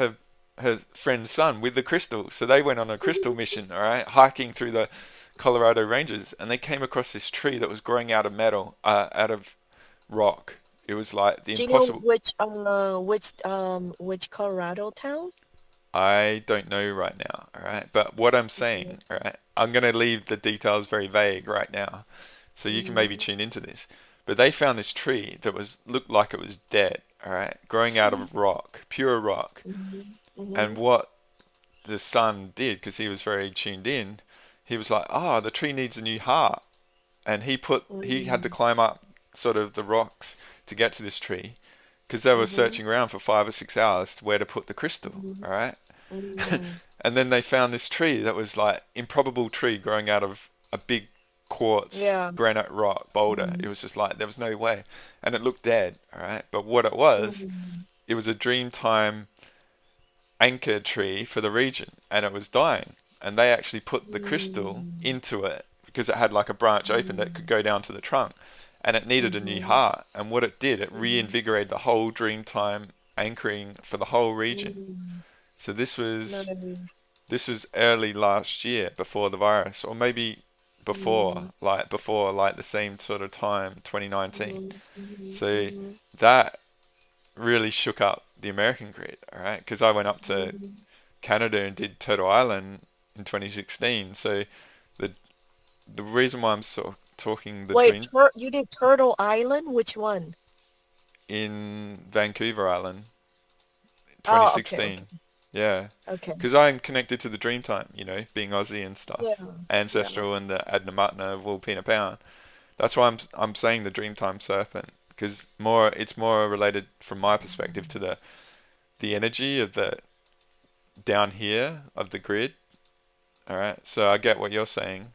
her friend's son with the crystal. So they went on a crystal mission, all right, hiking through the Colorado ranges, and they came across this tree that was growing out of metal, out of rock. It was like the Do you know impossible. which Colorado town? I don't know right now, all right? But what I'm saying, all right, I'm going to leave the details very vague right now, so you can maybe Mhm, tune into this. But they found this tree that was looked like it was dead, all right, growing out of rock, pure rock. mhm, And mhm, what the son did, because he was very tuned in, he was like, "Oh, the tree needs a new heart," and he had to mhm, climb up sort of the rocks to get to this tree, because they were mhm, searching around for 5 or 6 hours where to put the crystal. mhm, All right. mhm. And then they found this tree that was like improbable tree growing out of a big quartz Yeah. granite rock boulder. It Mhm, was just like there was no way, and it looked dead. All right, but what mhm, it was a Dreamtime anchor tree for the region, and it was dying. And they actually put the crystal mhm, into it because it had like a branch open that could mhm, go down to the trunk, and it needed a new mhm, heart. And what it did, it mhm, reinvigorated the whole Dreamtime anchoring for the whole region. mhm. So this was Nice. this was early last year before the virus, or maybe Mhm, before like the same sort of time, 2019. mhm, mhm, So mhm, that really shook up the American grid, all right? Because I went up to mhm. Canada and did Turtle Island in 2016. So the the reason why I'm sort of talking the Wait, dream you did Turtle Island? Which one? in Vancouver Island, Oh, okay, 2016. okay, Yeah, okay. because I'm connected to the Dreamtime, being Aussie and Yeah, stuff, yeah. ancestral and the Adnamatna of Wilpena Pound. That's why I'm saying the Dreamtime Serpent, because it's more related from my perspective to the energy of the down here of the grid. All right, so I get what you're saying,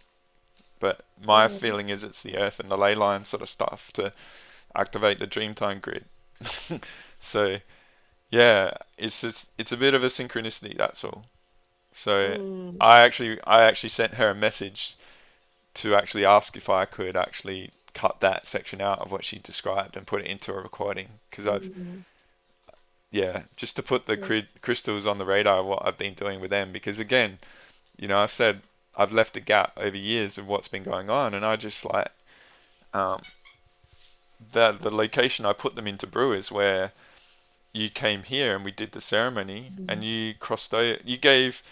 but my Mhm. feeling is it's the Earth and the ley line sort of stuff to activate the Dreamtime grid. So Yeah, it's a bit of a synchronicity, that's all. So Mm, I actually sent her a message to actually ask if I could actually cut that section out of what she described and put it into a recording because mm, yeah, just to put the yeah. crystals on the radar of what I've been doing with them because again, I said I've left a gap over years of what's been going on and I just like um, the location I put them into Brewers where you came here and we did the ceremony and Mm, you crossed over, you gave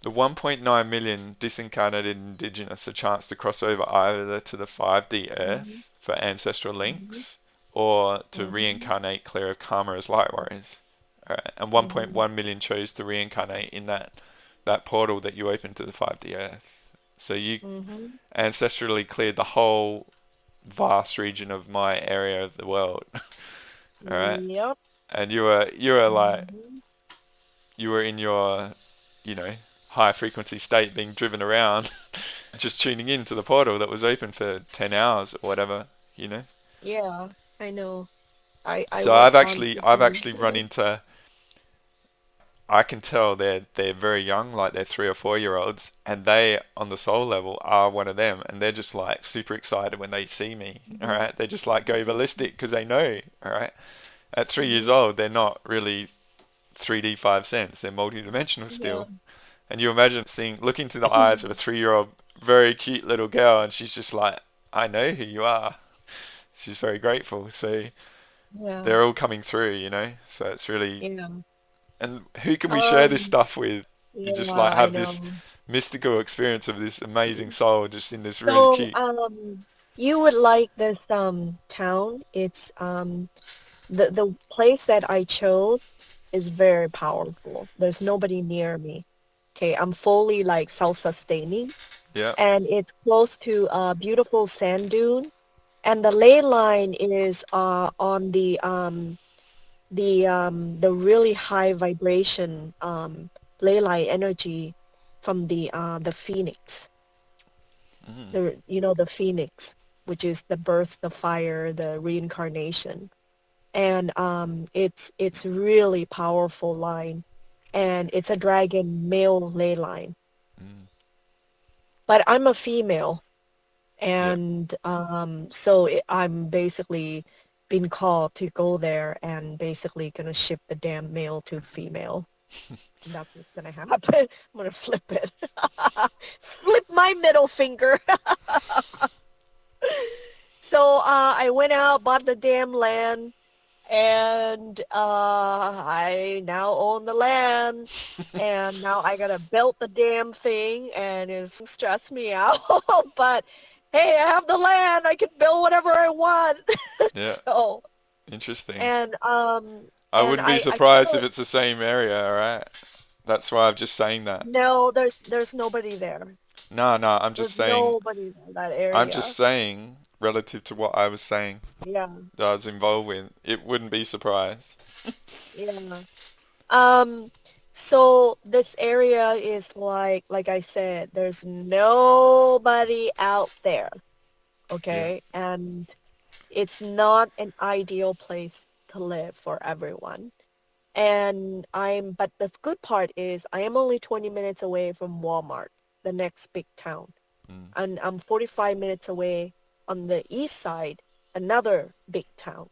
the 1.9 million disincarnated indigenous a chance to cross over either to the 5D mhm, Earth for ancestral mhm, links or to mhm, reincarnate clear of karma as light warriors. Alright, and mhm, 1.1 million chose to reincarnate in that portal that you opened to the 5D Earth. So you mhm. ancestrally cleared the whole vast region of my area of the world. Alright, Yep. and you were like Mhm. you were in your, you know, high frequency state being driven around, just tuning in to the portal that was open for 10 hours or whatever, you know. Yeah, I know. I So work I've actually constantly. run into, I can tell they're very young, like they're 3 or 4 year olds, and they on the soul level are one of them, and they're just like super excited when they see me. All Mhm, right, they just like go ballistic because they know. All right, at 3 years mhm. old, they're not really 3D 5 cents; they're multidimensional Yeah. still. And you imagine looking into the eyes of a 3 year old, very cute little girl, and she's just like, I know who you are. She's very grateful. So Yeah. they're all coming through, So it's really, Yeah. and who can we share this Um, stuff with? You yeah, just like I have this know. mystical experience of this amazing soul just in this really So, cute. you would like this town. It's the place that I chose is very powerful. There's nobody near me. Okay, I'm fully like self-sustaining, Yeah. and it's close to a beautiful sand dune. And the ley line is on the really high vibration ley line energy from the phoenix. Mm. The phoenix, which is the birth, the fire, the reincarnation. And it's really powerful line, and it's a dragon male ley line. Mm. But I'm a female, Yeah. and so I'm basically being called to go there and basically gonna ship the damn male to female. And that's what's gonna happen. I'm gonna flip it. Flip my middle finger. So I went out, bought the damn land, and I now own the land. And now I gotta build the damn thing, and it's stressed me out. But hey, I have the land. I can build whatever I want. Yeah. So Interesting. and I wouldn't be I surprised if feel it's the same area, all right? That's why I'm just saying that. no, there's nobody there. No, no, I'm just There's saying nobody there in that I'm just area. saying relative to what I was saying Yeah, that I was involved with, it wouldn't be surprised. yeah. Um, so this area is like I said, there's nobody out there, Yeah. okay? And it's not an ideal place to live for everyone. But the good part is I am only 20 minutes away from Walmart, the next big town. Mm. And I'm 45 minutes away on the east side, another big town.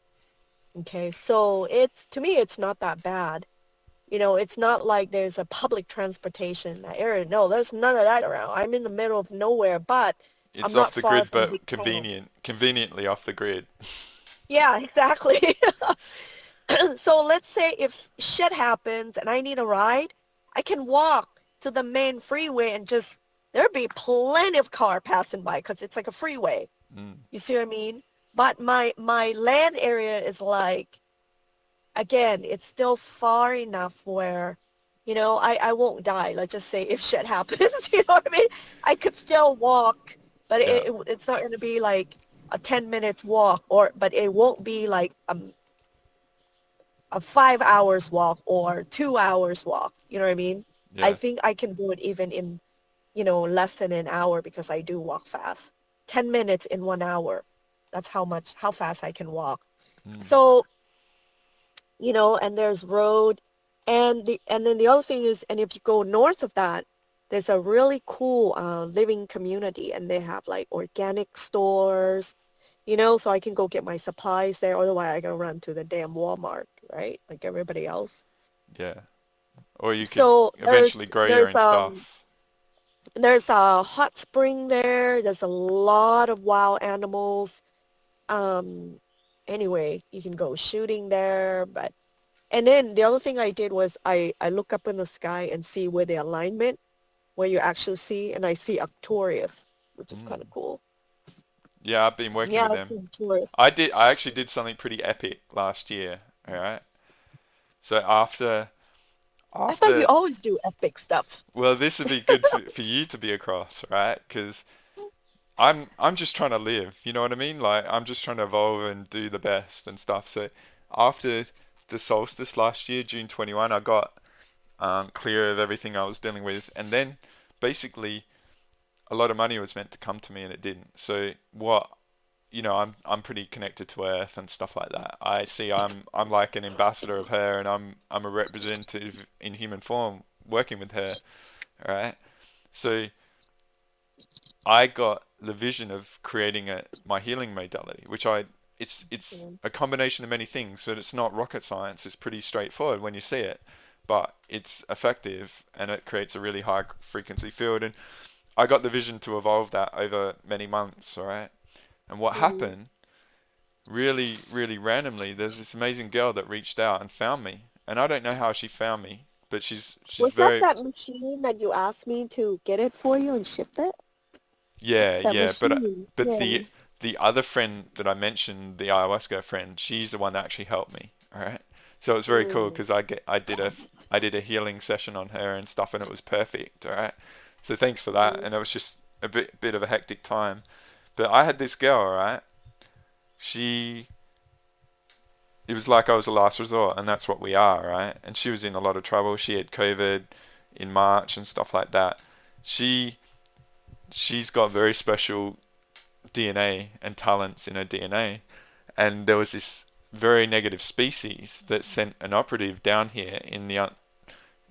Okay, so to me, it's not that bad. It's not like there's a public transportation in that area. No, there's none of that around. I'm in the middle of nowhere, but I'm It's not off the far grid, from big but town. conveniently off the grid. Yeah, exactly. So let's say if shit happens and I need a ride, I can walk to the main freeway and just there'd be plenty of car passing by because it's like a freeway. Mm. You see what I mean? But my land area is like, again, it's still far enough where, I won't die. Let's just say if shit happens, you know what I mean? I could still walk, but Yeah. it's not going to be like a 10 minutes walk, but it won't be like a 5 hours walk or 2 hours walk. You know what I mean? I Yeah. think I can do it even in, less than an hour because I do walk fast. 10 minutes in 1 hour. That's how fast I can walk. Mm. So and there's road. And then the other thing is, and if you go north of that, there's a really cool living community, and they have like organic stores, so I can go get my supplies there. Otherwise, I gotta run to the damn Walmart, right? Like everybody else. Yeah. Or you could So there's eventually grow your there's own stuff. there's a hot spring there. There's a lot of wild animals. Um, anyway, you can go shooting there, but and then the other thing I did was I look up in the sky and see where the alignment, where you actually see, and I see Arcturus, which is kind Mm. of cool. Yeah, I've been working Yeah, with I them. see Arcturus. I actually did something pretty epic last year. All right. So I thought you after always do epic stuff. well, this would be good for you to be across, right? Because I'm just trying to live. You know what I mean? Like I'm just trying to evolve and do the best and stuff. So after the solstice last year, June 21, I got clear of everything I was dealing with, and then basically a lot of money was meant to come to me and it didn't. So what I'm pretty connected to Earth and stuff like that. I see I'm like an ambassador of her, and I'm a representative in human form working with her. All right. So I got the vision of creating my healing modality, which it's Mm. a combination of many things, but it's not rocket science. It's pretty straightforward when you see it, but it's effective and it creates a really high frequency field. And I got the vision to evolve that over many months. All right. And what Mhm. happened, really, really randomly, there's this amazing girl that reached out and found me. And I don't know how she found me, but she's Was that very, that machine that you asked me to get it for you and ship it? yeah, That yeah. machine. But Yeah. the other friend that I mentioned, the ayahuasca friend, she's the one that actually helped me. All right. So it was very cool Mm. because I did a healing session on her and stuff, and it was perfect. All right. So thanks for that. Mhm. And it was just a bit of a hectic time. But I had this girl, all right? She it was like I was a last resort, and that's what we are, right? And she was in a lot of trouble. She had COVID in March and stuff like that. She she's got very special DNA and talents in her DNA, and there was this very negative species that sent an operative down here in the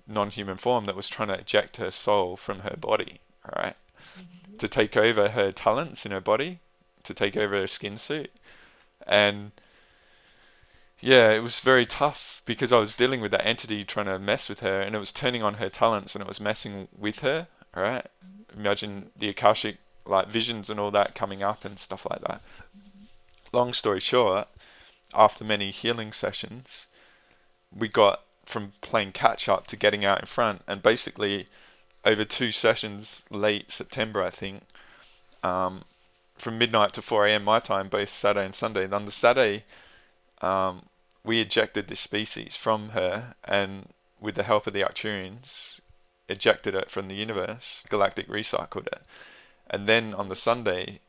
non-human form that was trying to eject her soul from her body, all right, to take over her talents in her body, to take over her skin suit, and yeah, it was very tough because I was dealing with that entity trying to mess with her, and it was turning on her talents, and it was messing with her. All right, imagine the akashic like visions and all that coming up and stuff like that. Long story short, after many healing sessions, we got from playing catch up to getting out in front, and basically over 2 sessions, late September, I think, um, from midnight to 4 a.m. my time, both Saturday and Sunday. And on the Saturday, um, we ejected this species from her, and with the help of the Arcturians, ejected it from the universe. Galactic recycled it, and then on the Sunday,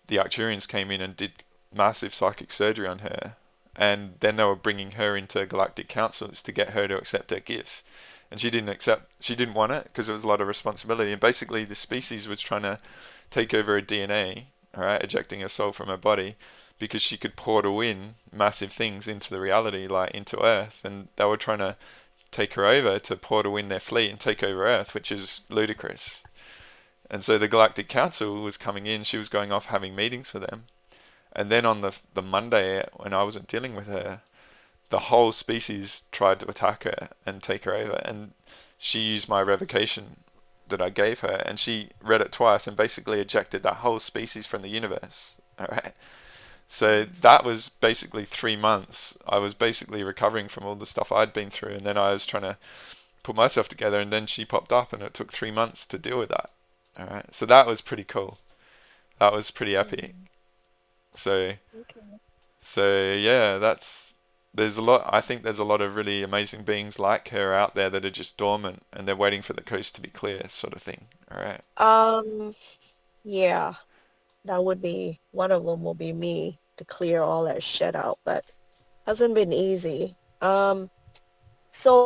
the Arcturians came in and did massive psychic surgery on her, and then they were bringing her into galactic councils to get her to accept her gifts. And she didn't accept. She didn't want it because it was a lot of responsibility. And basically, the species was trying to take over her DNA, all right, ejecting her soul from her body, because she could portal in massive things into the reality, like into Earth, and they were trying to take her over to portal in their fleet and take over Earth, which is ludicrous. And so the Galactic Council was coming in. She was going off having meetings with them. And then on the Monday, when I wasn't dealing with her, the whole species tried to attack her and take her over. And she used my revocation that I gave her, and she read it twice and basically ejected that whole species from the universe. All right. So that was basically 3 months. I was basically recovering from all the stuff I'd been through, and then I was trying to put myself together, and then she popped up, and it took 3 months to deal with that. All right. So that was pretty cool. That was pretty epic. Mhm. So Okay. yeah, there's a lot. I think there's a lot of really amazing beings like her out there that are just dormant and they're waiting for the coast to be clear, sort of thing. All right. Um, yeah, that would be one of them will be me to clear all that shit out, but hasn't been easy. So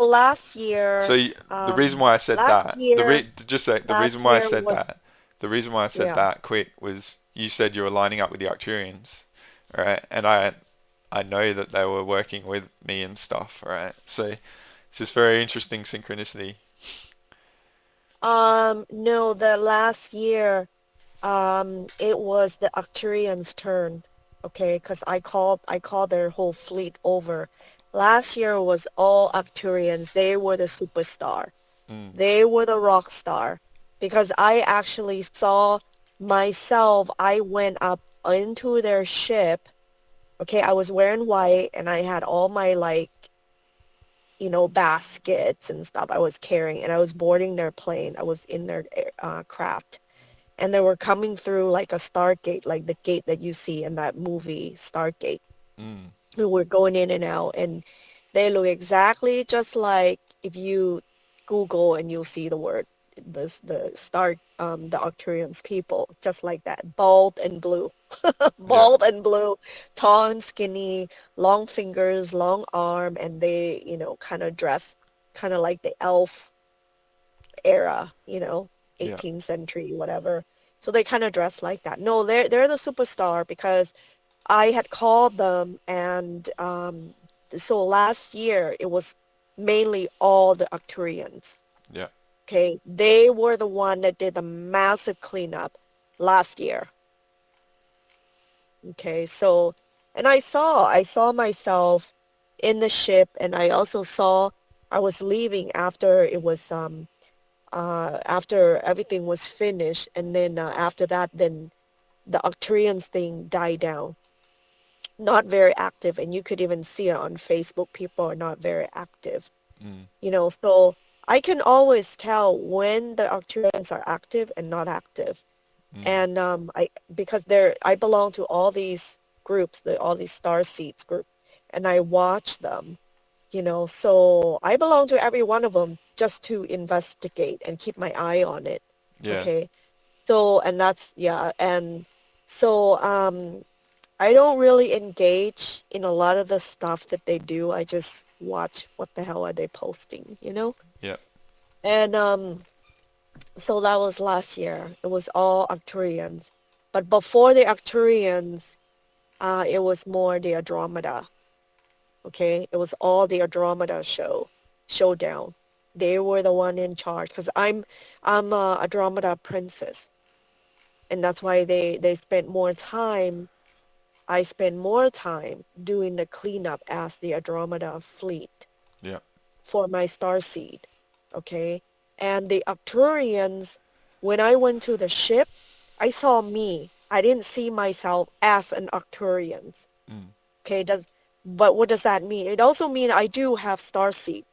So the reason why I said last that, year, just say the last reason why I year said was, that, the reason why I said yeah. that quick was you said you were lining up with the Arcturians, all right? And I know that they were working with me and stuff, right? So it's just very interesting synchronicity. No, the last year, it was the Arcturians' turn, okay, because I called their whole fleet over. Last year was all Arcturians. They were the superstar. Mm, They were the rock star because I actually saw myself. I went up into their ship. Okay, I was wearing white and I had all my like, baskets and stuff I was carrying and I was boarding their plane. I was in their craft and they were coming through like a Stargate, like the gate that you see in that movie, Stargate. mm, We were going in and out, and they look exactly just like if you Google and you'll see the word, the Arcturians people, just like that, bald and blue, yeah, bald and blue, tall and skinny, long fingers, long arm, and they, kind of dress kind of like the elf era, yeah, 18th century, whatever. So they kind of dress like that. No, they're the superstar because I had called them, and so last year it was mainly all the Arcturians. yeah, Okay, they were the one that did the massive cleanup last year. Okay, so and I saw myself in the ship, and I also saw I was leaving after it was after everything was finished, and then after that, then the Arcturians thing died down. Not very active, and you could even see it on Facebook. People are not very active, mm, so I can always tell when the Arcturians are active and not active. mm, And because I belong to all these groups, all these star seeds group, and I watch them, so I belong to every one of them just to investigate and keep my eye on it. yeah, Okay. So, and that's, yeah. And so, I don't really engage in a lot of the stuff that they do. I just watch what the hell are they posting. yeah, And so that was last year. It was all Arcturians. But before the Arcturians, it was more the Andromeda. Okay? It was all the Andromeda showdown. They were the one in charge because I'm a Andromeda princess, and that's why they spent more time. I spend more time doing the cleanup as the Andromeda fleet yeah, for my starseed, okay? And the Arcturians, when I went to the ship, I saw me. I didn't see myself as an Arcturian, mm, okay? But what does that mean? It also means I do have starseed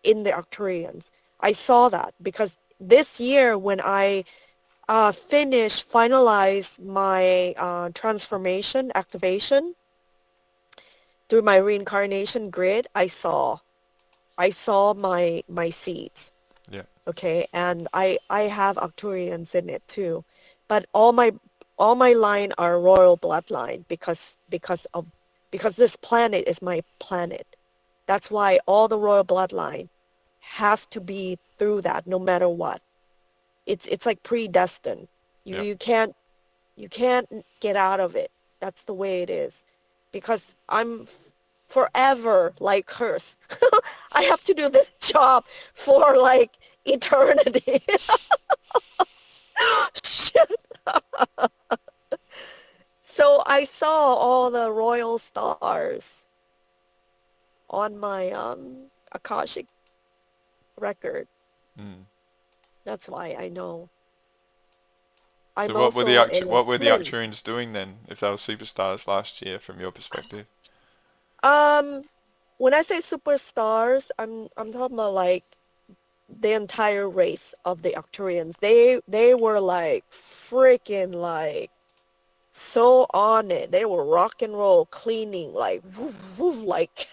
in the Arcturians. I saw that because this year when I finalize my transformation activation through my reincarnation grid. I saw my seeds. yeah, Okay, and I have Arcturians in it too, but all my line are royal bloodline because this planet is my planet. That's why all the royal bloodline has to be through that no matter what. It's like predestined. You yeah, you can't You can't get out of it. That's the way it is. Because I'm forever like cursed. I have to do this job for like eternity. Shit. So I saw all the royal stars on my Akashic record. mm. That's why I know. So I'm also a what were the twin. Arcturians doing then, if they were superstars last year from your perspective? Um, when I say superstars, I'm talking about like the entire race of the Arcturians. They were like freaking like so on it. They were rock and roll cleaning like woof, woof, like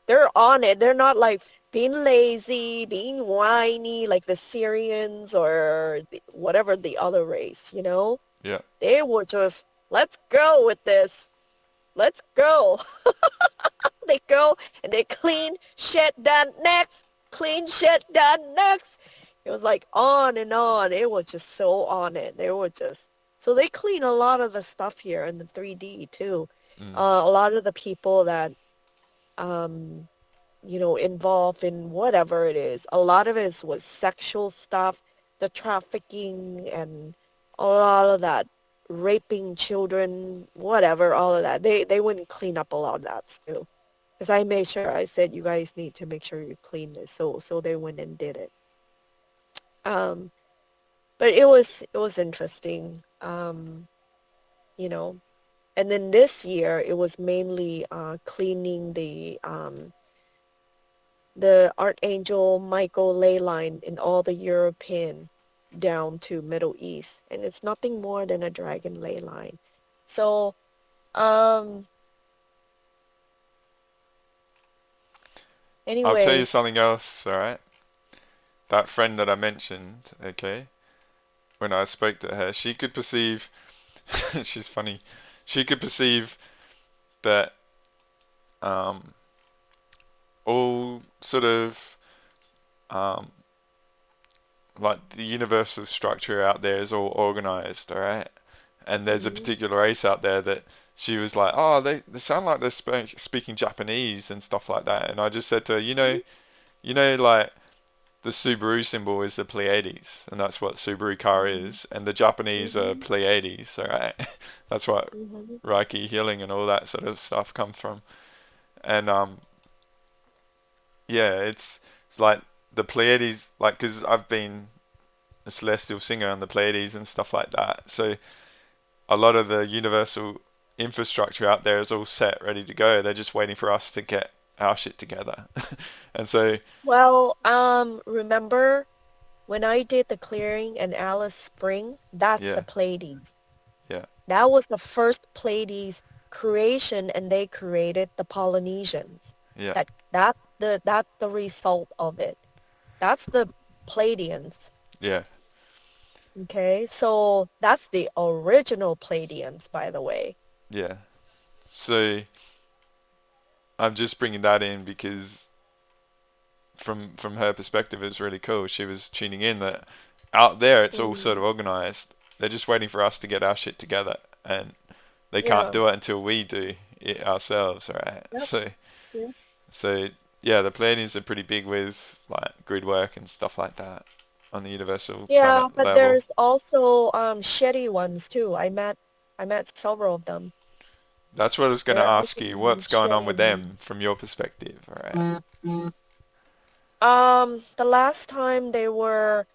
they're on it. They're not like being lazy, being whiny like the Syrians or whatever the other race. Yeah, They were just, let's go with this. Let's go. They go and they clean shit done next, clean shit done next. It was like on and on. It was just so on it. They were just, so they clean a lot of the stuff here in the 3D too. Mm. A lot of the people that um, involved in whatever it is. A lot of it was sexual stuff, the trafficking and a lot of that, raping children, whatever, all of that. They wouldn't clean up a lot of that too. Because I made sure, I said, you guys need to make sure you clean this. So they went and did it. Um, but it was interesting. You know. And then this year it was mainly cleaning the Archangel Michael ley line in all the European down to Middle East, and it's nothing more than a dragon ley line. So, um, I'll tell you anyways, something else, alright? That friend that I mentioned, okay, when I spoke to her, she could perceive, she's funny, she could perceive that um, all sort of um, like the universal structure out there is all organized, alright? And there's a mhm, particular race out there that she was like, oh, they sound like they're speaking Japanese and stuff like that. And I just said to her, like the Subaru symbol is the Pleiades, and that's what Subaru car mhm, is, and the Japanese are mhm, Pleiades, alright? That's what mhm. Reiki healing and all that sort of stuff come from. And yeah, it's like the Pleiades, like, because I've been a celestial singer on the Pleiades and stuff like that. So a lot of the universal infrastructure out there is all set, ready to go. They're just waiting for us to get our shit together. And so, Well, remember when I did the clearing in Alice Spring? That's the yeah, Pleiades. yeah, That was the first Pleiades creation, and they created the Polynesians. yeah, That's the result of it. That's the Pleiadians. yeah, Okay, so that's the original Pleiadians, by the way. yeah. So I'm just bringing that in because from her perspective, it's really cool. She was tuning in that out there, it's all sort Hmm. of organized. They're just waiting for us to get our shit together, and they can't Yeah. do it until we do it ourselves, right? Yep. Yep. So yeah, the Pleiadians are pretty big with like grid work and stuff like that on the universal Yeah, planet but level. there's also shitty ones too. I met several of them. That's what I was going to They're ask you. actually What's going on shitty with and mean. them from your perspective, all right? The last time they were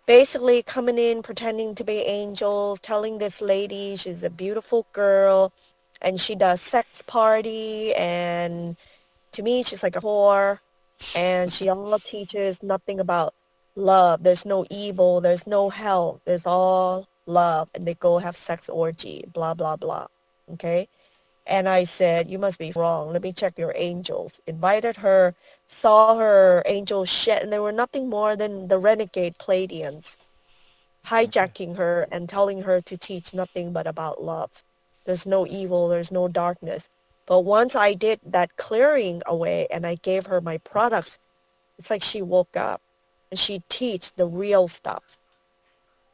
basically coming in pretending to be angels, telling this lady she's a beautiful girl and she does sex party, and to me she's like a whore, and she all teaches nothing about love. There's no evil, there's no hell, there's all love, and they go have sex orgy, blah blah blah. Okay? And I said, you must be wrong. Let me check your angels. Invited her, saw her angel shit, and they were nothing more than the renegade Pleiadians Okay. hijacking her and telling her to teach nothing but about love. There's no evil, there's no darkness. But once I did that clearing away and I gave her my products, it's like she woke up and she teach the real stuff.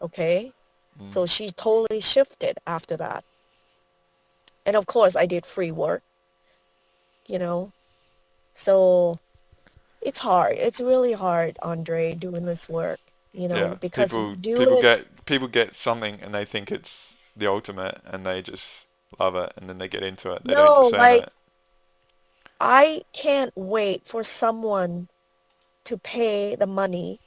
Okay? Mm. So she totally shifted after that. And of course I did free work, you know. So it's hard. It's really hard, Andre, doing this work, Yeah, because we people do people it. get people get something and they think it's the ultimate and they just love it and then they get into it. They don't No, discern like it. I can't wait for someone to pay the money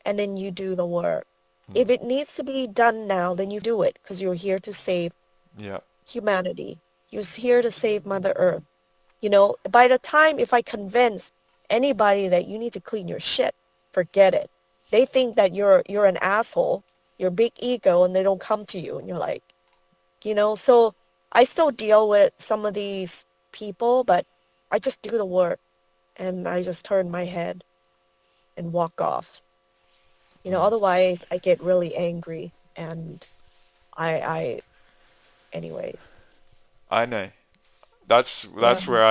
and then you do the work. Mm. If it needs to be done now, then you do it because you're here to save Yeah. humanity. You're here to save Mother Earth. By the time if I convince anybody that you need to clean your shit, forget it. They think that you're an asshole, you're big ego, and they don't come to you, and you're like, so I still deal with some of these people, but I just do the work and I just turn my head and walk off. Mm. Otherwise I get really angry and I anyways. I know. That's Yeah. where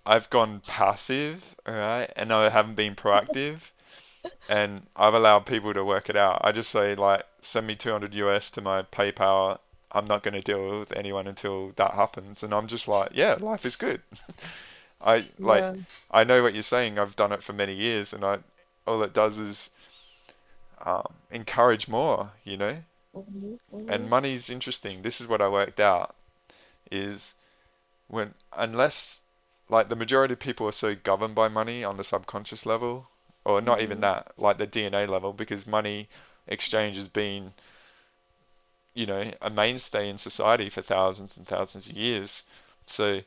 I've gone passive, alright, and I haven't been proactive, and I've allowed people to work it out. I just say like, send me 200 US to my PayPal, I'm not going to deal with anyone until that happens. And I'm just like, yeah, life is good. I like, Yeah. I know what you're saying. I've done it for many years, and all it does is encourage more, you know. Mhm. And Mhm. money's interesting. This is what I worked out is when unless like the majority of people are so governed by money on the subconscious level, or not even Mhm. that, like the DNA level, because money exchange has been, a mainstay in society for thousands and thousands of years. So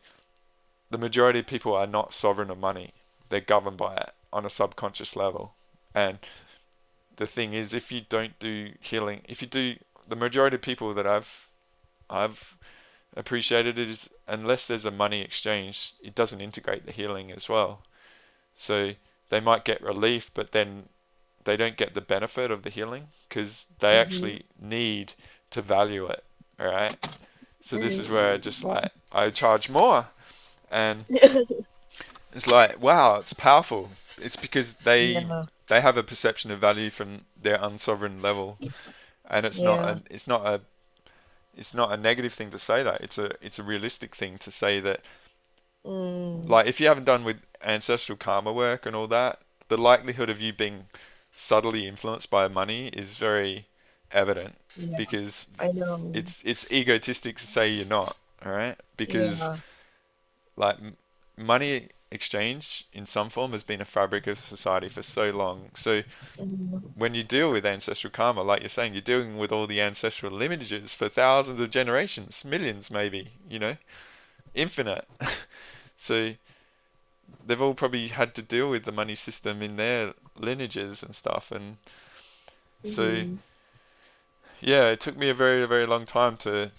the majority of people are not sovereign of money. They're governed by it on a subconscious level. And the thing is, if you don't do healing, if you do, the majority of people that I've appreciated it is unless there's a money exchange, it doesn't integrate the healing as well. So they might get relief, but then they don't get the benefit of the healing because they Mhm. actually need to value it. All right. So this is Mhm. where just like I charge more, and it's like wow, it's powerful. It's because Yeah. they have a perception of value from their unsovereign level, and Yeah. it's not a negative thing to say that. It's a realistic thing to say that Mm. like if you haven't done with ancestral karma work and all that, the likelihood of you being subtly influenced by money is very evident Yeah. because I know. it's egotistic to say you're not, all right? Because Yeah. like money exchange in some form has been a fabric of society for so long. So Mhm. when you deal with ancestral karma, like you're saying, you're dealing with all the ancestral lineages for thousands of generations, millions maybe, infinite. So they've all probably had to deal with the money system in their lineages and stuff. And so, Mhm. yeah, it took me a very, very long time to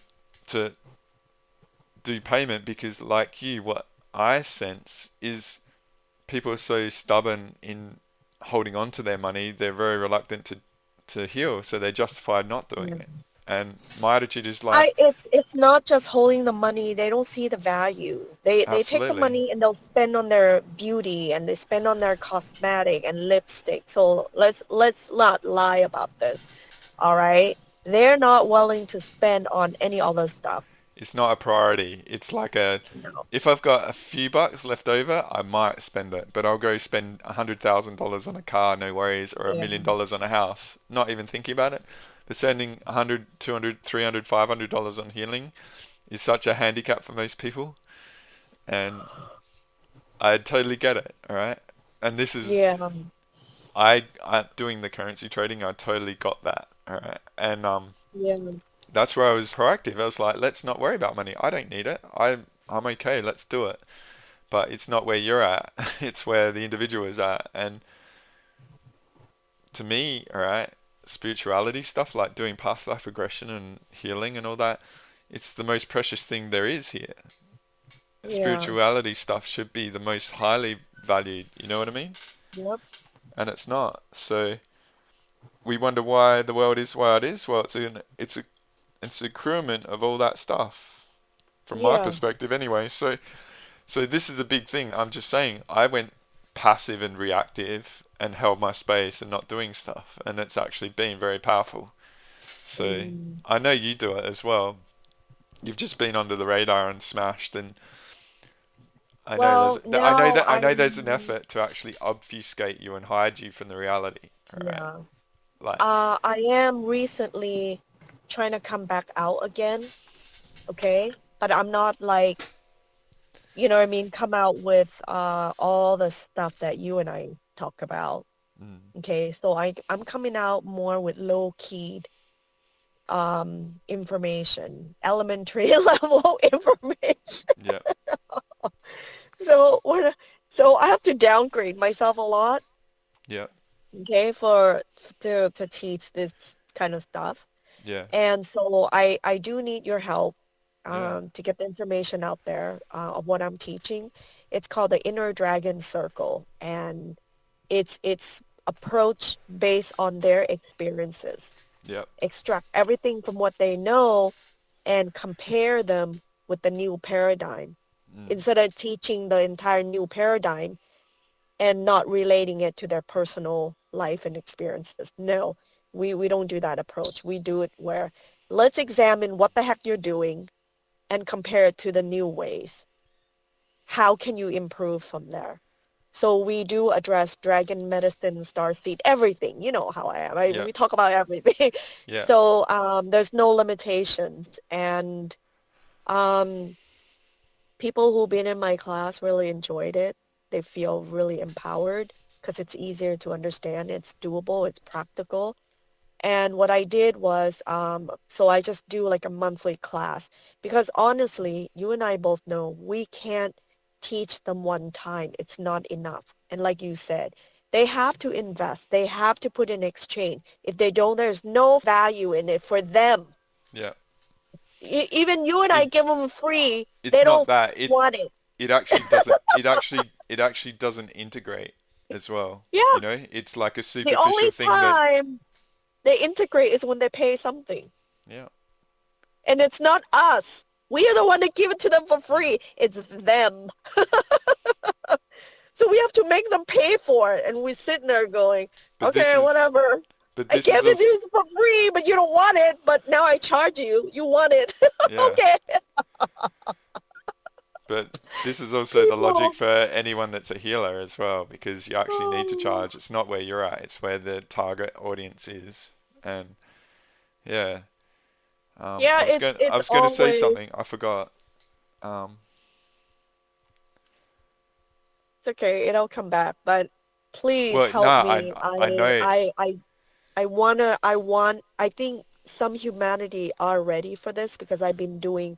do payment because, like you, what I sense is people are so stubborn in holding on to their money, they're very reluctant to heal, so they justify not doing Yeah. it. And my attitude is like, It's not just holding the money. They don't see the value. They take the absolutely, money and they'll spend on their beauty and they spend on their cosmetic and lipstick. So let's not lie about this. All right? They're not willing to spend on any other stuff. it's not a priority. It's like No. if I've got a few bucks left over, I might spend it, but I'll go spend $100,000 on a car, no worries, or Yeah. $1 million on a house, not even thinking about it. But spending 100, 200, 300, $500 on healing is such a handicap for most people, and I totally get it. All right, and this is Yeah. I doing the currency trading. I totally got that. All right, and Yeah. that's where I was proactive. I was like, let's not worry about money. I don't need it. I'm okay. Let's do it. But it's not where you're at. It's where the individual is at. And to me, all right, spirituality stuff like doing past life regression and healing and all that, it's the most precious thing there is here. Yeah. Spirituality stuff should be the most highly valued. You know what I mean? Yep. And it's not. So we wonder why the world is why it is. Well, it's a accruement of all that stuff from my Yeah. perspective anyway. So this is a big thing. I'm just saying I went passive and reactive and held my space and not doing stuff, and it's actually been very powerful. So Mm. I know you do it as well. You've just been under the radar and smashed, and Well, now I know there's an I'm effort to actually obfuscate you and hide you from the reality. All right, yeah. like I am recently trying to come back out again, okay? But I'm not like, you know what I mean, come out with all the stuff that you and I talk about. mm, Okay, so I'm coming out more with low-keyed information, elementary level information. yeah, So so I have to downgrade myself a lot, yeah, okay, for to teach this kind of stuff. yeah, And so I do need your help yeah, to get the information out there of what I'm teaching. It's called the Inner Dragon Circle, and it's approach based on their experiences. yeah, Extract everything from what they know and compare them with the new paradigm. mm, Instead of teaching the entire new paradigm and not relating it to their personal life and experiences. No, We don't do that approach. We do it where let's examine what the heck you're doing and compare it to the new ways. How can you improve from there? So we do address dragon medicine, starseed, everything. You know how I am. Yeah. We talk about everything. Yeah. So there's no limitations. And um, people who've been in my class really enjoyed it. They feel really empowered because it's easier to understand. It's doable. It's practical. And what I did was, so I just do like a monthly class because honestly, you and I both know we can't teach them one time. It's not enough. And like you said, they have to invest. They have to put in exchange. If they don't, there's no value in it for them. Yeah. Even you and I It give them free, it's they not don't that. It want it. it actually doesn't. It actually doesn't integrate as well. Yeah, It's like a the only superficial thing that. time they integrate is when they pay something. Yeah. And it's not us. We are the one that give it to them for free. It's them. So we have to make them pay for it. And we're sitting there going, But this okay, is. whatever. But I this is gave it to also. you for free, but you don't want it. But now I charge you. You want it. Yeah. Okay. But this is also the logic People. for anyone that's a healer as well, because you actually need to charge. It's not where you're at; it's where the target audience is. And yeah, Yeah, I it's was going to say always, something. I forgot. Um, it's okay. It'll come back. But please well, help nah, me. I know. I think some humanity are ready for this because I've been doing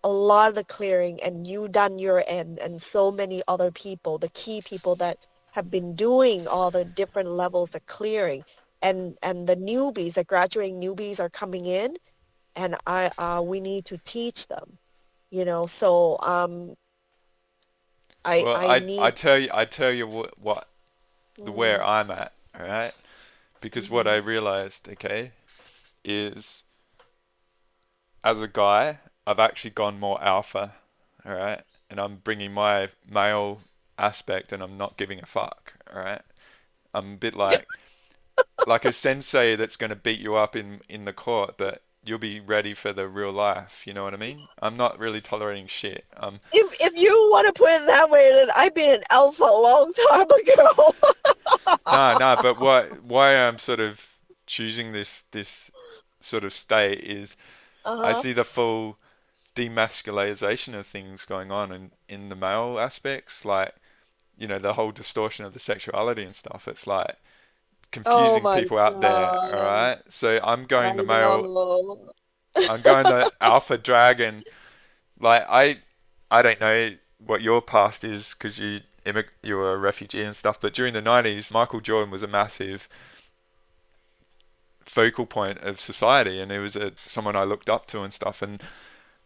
a lot of the clearing and you done your end and so many other people, the key people that have been doing all the different levels of clearing and the newbies, the graduating newbies are coming in and we need to teach them, so Well, I need I tell you what the where mm, I'm at. All right, because what I mhm. realized, okay, is as a guy, I've actually gone more alpha, all right, and I'm bringing my male aspect, and I'm not giving a fuck, all right. I'm a bit like a sensei that's going to beat you up in the court, but you'll be ready for the real life. You know what I mean? I'm not really tolerating shit. If you want to put it that way, then I've been an alpha a long time ago. No, but why I'm sort of choosing this sort of state is I Uh-huh. see the full demasculization of things going on in the male aspects, like the whole distortion of the sexuality and stuff. It's like Oh confusing my people out there. All God. right, so I'm going the I male. know. I'm going the alpha dragon. Like I don't know what your past is because you were a refugee and stuff. But during the '90s, Michael Jordan was a massive focal point of society, and he was someone I looked up to and stuff. And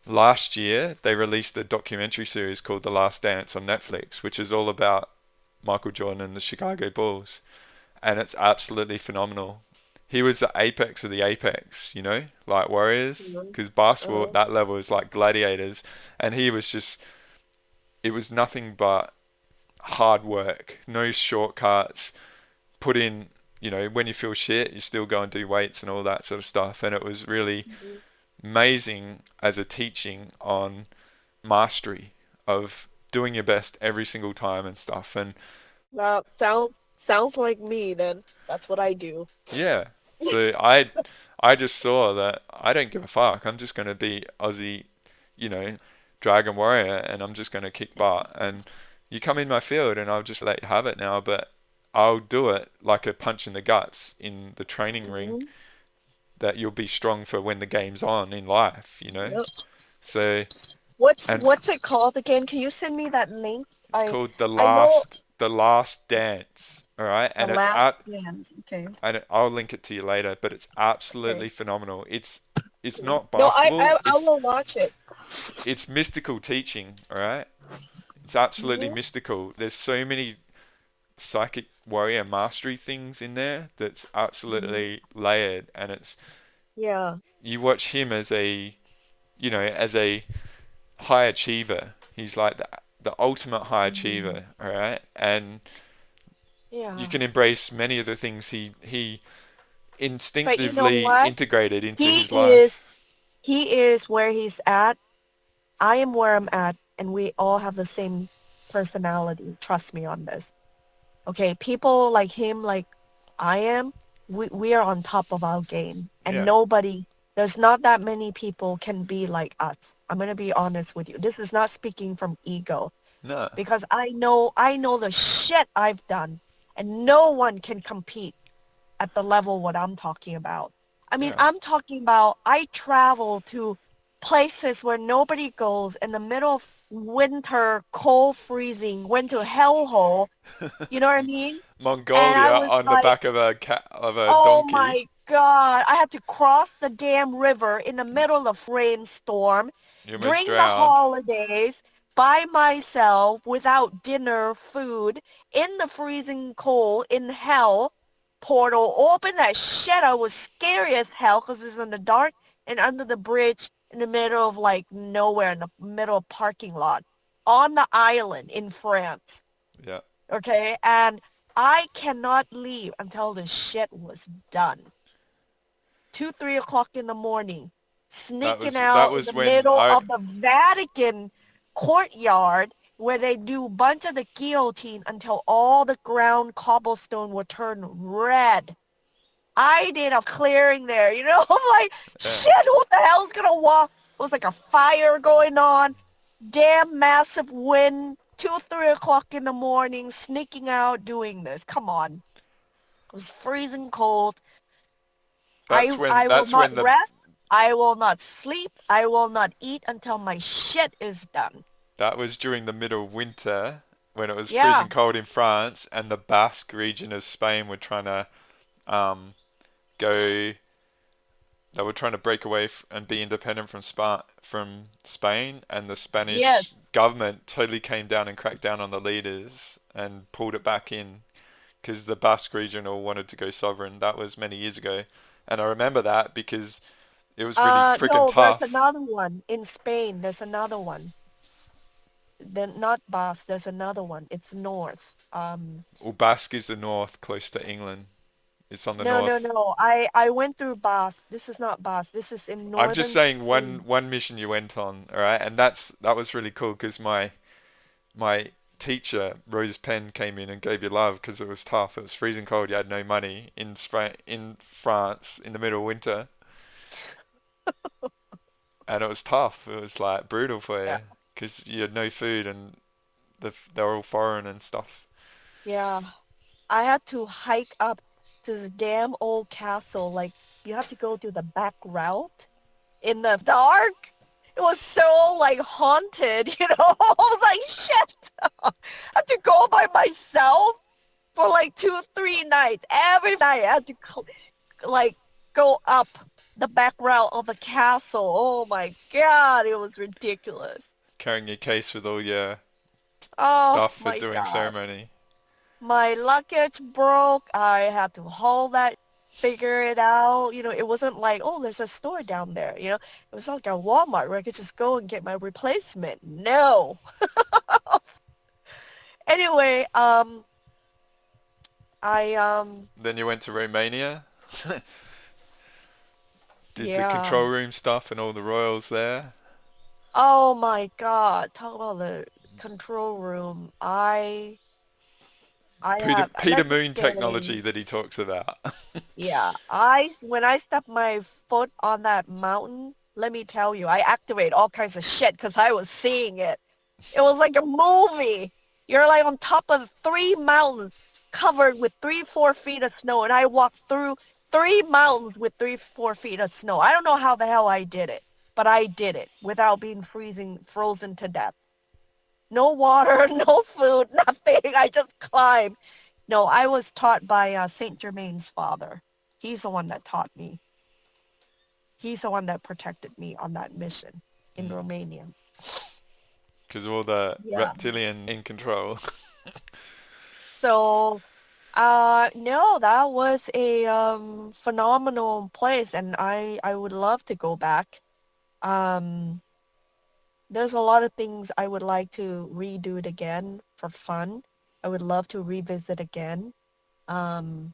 last year, they released a documentary series called The Last Dance on Netflix, which is all about Michael Jordan and the Chicago Bulls, and it's absolutely phenomenal. He was the apex of the apex, like Warriors, Mhm. because basketball at Uh-huh. that level is like gladiators, and he was just, it was nothing but hard work, no shortcuts, put in, when you feel shit, you still go and do weights and all that sort of stuff, and it was really Mhm. amazing as a teaching on mastery of doing your best every single time and stuff. And Well, sounds like me then. That's what I do. yeah, so I just saw that I don't give a fuck. I'm just gonna be Aussie, you know, Dragon Warrior, and I'm just gonna kick butt. And you come in my field, and I'll just let you have it now. But I'll do it like a punch in the guts in the training ring. Mhm. That you'll be strong for when the game's on in life. Yep. So and What's it called again? Can you send me that link? it's called I know the last dance. All right, the and last dance. Okay. I'll link it to you later, but it's Okay. absolutely phenomenal. It's Mm. not No, basketball. I will watch it. It's mystical teaching. All right, it's absolutely Hmm. mystical. There's so many psychic warrior mastery things in there that's Hmm. absolutely layered, and it's Yeah. you watch him as as a high achiever. He's like the ultimate high Hmm. achiever. All right, and you Yeah. can embrace many of the things he But you know instinctively what? integrated into He his is life. he is where he's at. I am where I'm at, and we all have the same personality. Trust me on this. Okay, people like him, like I am, we are on top of our game. And Yeah. there's not that many people can be like us. I'm gonna be honest with you. This is not speaking from ego No. because I know the shit I've done, and no one can compete at the level what I'm talking about. I mean, Yeah. I'm talking about I travel to places where nobody goes in the middle of winter, cold freezing, went to hellhole. You know what I mean? And I Mongolia was on the like, back of a oh donkey. my God, I had to cross the damn river in the middle of rainstorm You almost during the drowned. holidays by myself without dinner, food, in the freezing cold, in hell. Portal open that shit. I was scary as hell because it was in the dark and under the bridge in the middle of like nowhere in the middle of parking lot on the island in France. Yeah. Okay. And I cannot leave until the shit was done. 2, 3 o'clock in the morning, sneaking That out in was the when middle I of the Vatican courtyard where they do a bunch of the guillotine until all the ground cobblestone will turn red. I did a clearing there, you know? I'm like, yeah. shit, who the hell's gonna walk? It was like a fire going on, damn massive wind, 2, 3 o'clock in the morning, sneaking out doing this. Come on. It was freezing cold. I will That's not when the rest. I will not sleep. I will not eat until my shit is done. that was during the middle of winter when it was Yeah. freezing cold in France and the Basque region of Spain were trying to um go they were trying to break away and be independent from Spain, and the Yes. Spanish government totally came down and cracked down on the leaders and pulled it back in because the Basque region all wanted to go sovereign. That was many years ago, and I remember that because it was really freaking No, there's tough. another one in Spain. There's another one. Then not Basque. There's another one. It's north. Well, Basque is the north, close to England. It's on the No, no, north. no. I went through Basque. This is not Basque. This is in I'm just northern saying Spain. one mission you went on, all right, and that was really cool because my teacher Rose Penn came in and gave you love because it was tough. It was freezing cold. You had no money in Spain, in France, in the middle of winter, and it was tough. It was like brutal for Yeah. you because you had no food and they were all foreign and stuff. Yeah. I had to hike up to this damn old castle. Like you have to go through the back route in the dark. It was so like haunted, you know. I was like, shit. I had to go by myself for like 2, 3 nights. Every night I had to like go up the back route of the castle. Oh my God, it was ridiculous. Carrying your case with all your Oh stuff for my doing gosh. ceremony. My luggage broke. I had to haul that, figure it out. You know, it wasn't like, oh, there's a store down there. You know, it was not like a Walmart where I could just go and get my replacement. No. Anyway, I Then you went to Romania, did the yeah. control room stuff and all the royals there. Oh my God. Talk about the control room. I have, Peter let's just Moon say, technology that he talks about. yeah, when I step my foot on that mountain, let me tell you, I activate all kinds of shit because I was seeing it. It was like a movie. You're like on top of 3 mountains covered with 3, 4 feet of snow, and I walked through 3 mountains with 3, 4 feet of snow. I don't know how the hell I did it, but I did it without being frozen to death. No water, no food, nothing. I just climbed. No, I was taught by Saint Germain's father. He's the one that taught me. He's the one that protected me on that mission in Romania. Because of all the Yeah. reptilian in control. So, no, that was a phenomenal place, and I would love to go back. Um, there's a lot of things I would like to redo it again for fun. I would love to revisit again. Um,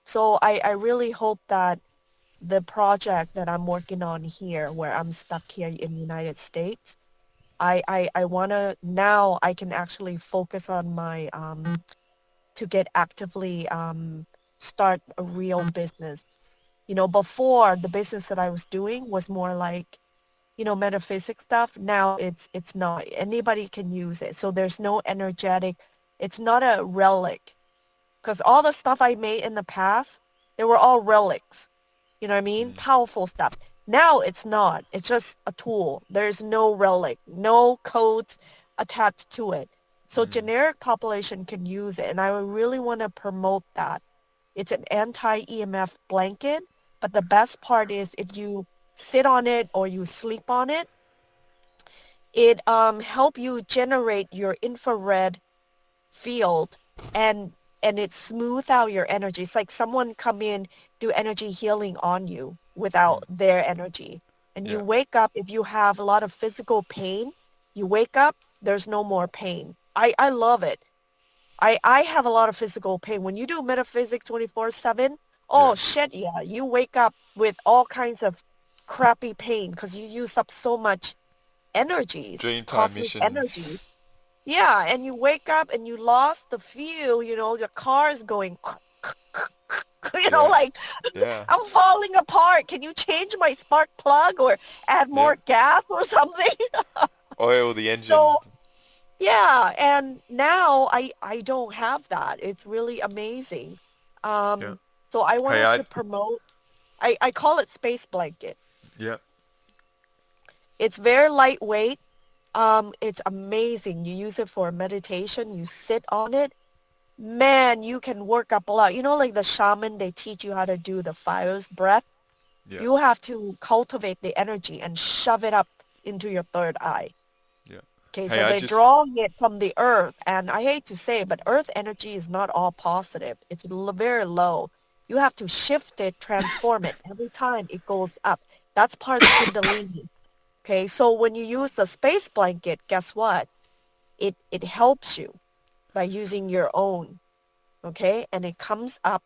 So I really hope that the project that I'm working on here, where I'm stuck here in the United States, I want to, now I can actually focus on my, to get actively start a real business. You know, before the business that I was doing was more like, you know, metaphysics stuff. Now it's not. Anybody can use it. So there's no energetic, it's not a relic. Because all the stuff I made in the past, they were all relics. You know what I mean? Mm. Powerful stuff. Now it's not. It's just a tool. There's no relic, no codes attached to it. So Mm. generic population can use it. And I really want to promote that. It's an anti-EMF blanket. But the best part is if you sit on it or you sleep on it, it help you generate your infrared field, and it smooth out your energy. It's like someone come in, do energy healing on you Mm. without their energy. And you Yeah. wake up, if you have a lot of physical pain, you wake up, there's no more pain. I love it. I have a lot of physical pain. When you do metaphysics 24/7, Yeah. oh shit, yeah, you wake up with all kinds of crappy pain because you use up so much energies, Dreamtime cosmic missions. energy. Yeah, and you wake up and you lost the feel, you know, the car is going, you know, Yeah. like Yeah. I'm falling apart. Can you change my spark plug or add Yeah. more gas or something? Oil the engine. So, yeah, and now I don't have that. It's really amazing. Yeah. So I Hey, wanted to promote, I call it space blanket. yeah. It's very lightweight. It's amazing. You use it for meditation, you sit on it. Man, you can work up a lot. You know, like the shaman, they teach you how to do the fire's breath. Yeah. You have to cultivate the energy and shove it up into your third eye. Yeah. Okay, Hey, so I they're just drawing it from the earth. And I hate to say it, but earth energy is not all positive. It's very low. You have to shift it, transform it. Every time it goes up. That's part of the Kundalini. Okay, so when you use the space blanket, guess what? It helps you by using your own. Okay, and it comes up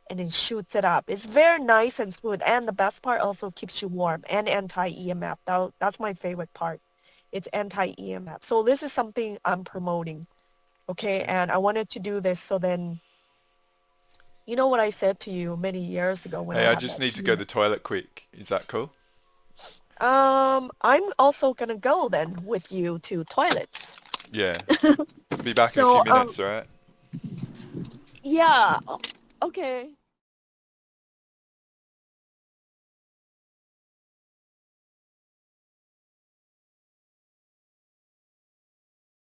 and it shoots it up. It's very nice and smooth, and the best part also keeps you warm and anti-EMF. That's my favorite part. It's anti-EMF. So this is something I'm promoting. Okay, yeah. and I wanted to do this so then, you know what I said to you many years ago when I Hey, I had just that need to go to tumor. the toilet quick. Is that cool? I'm also gonna go then with you to toilets. Yeah. Be back in a few So minutes, alright? yeah. Okay.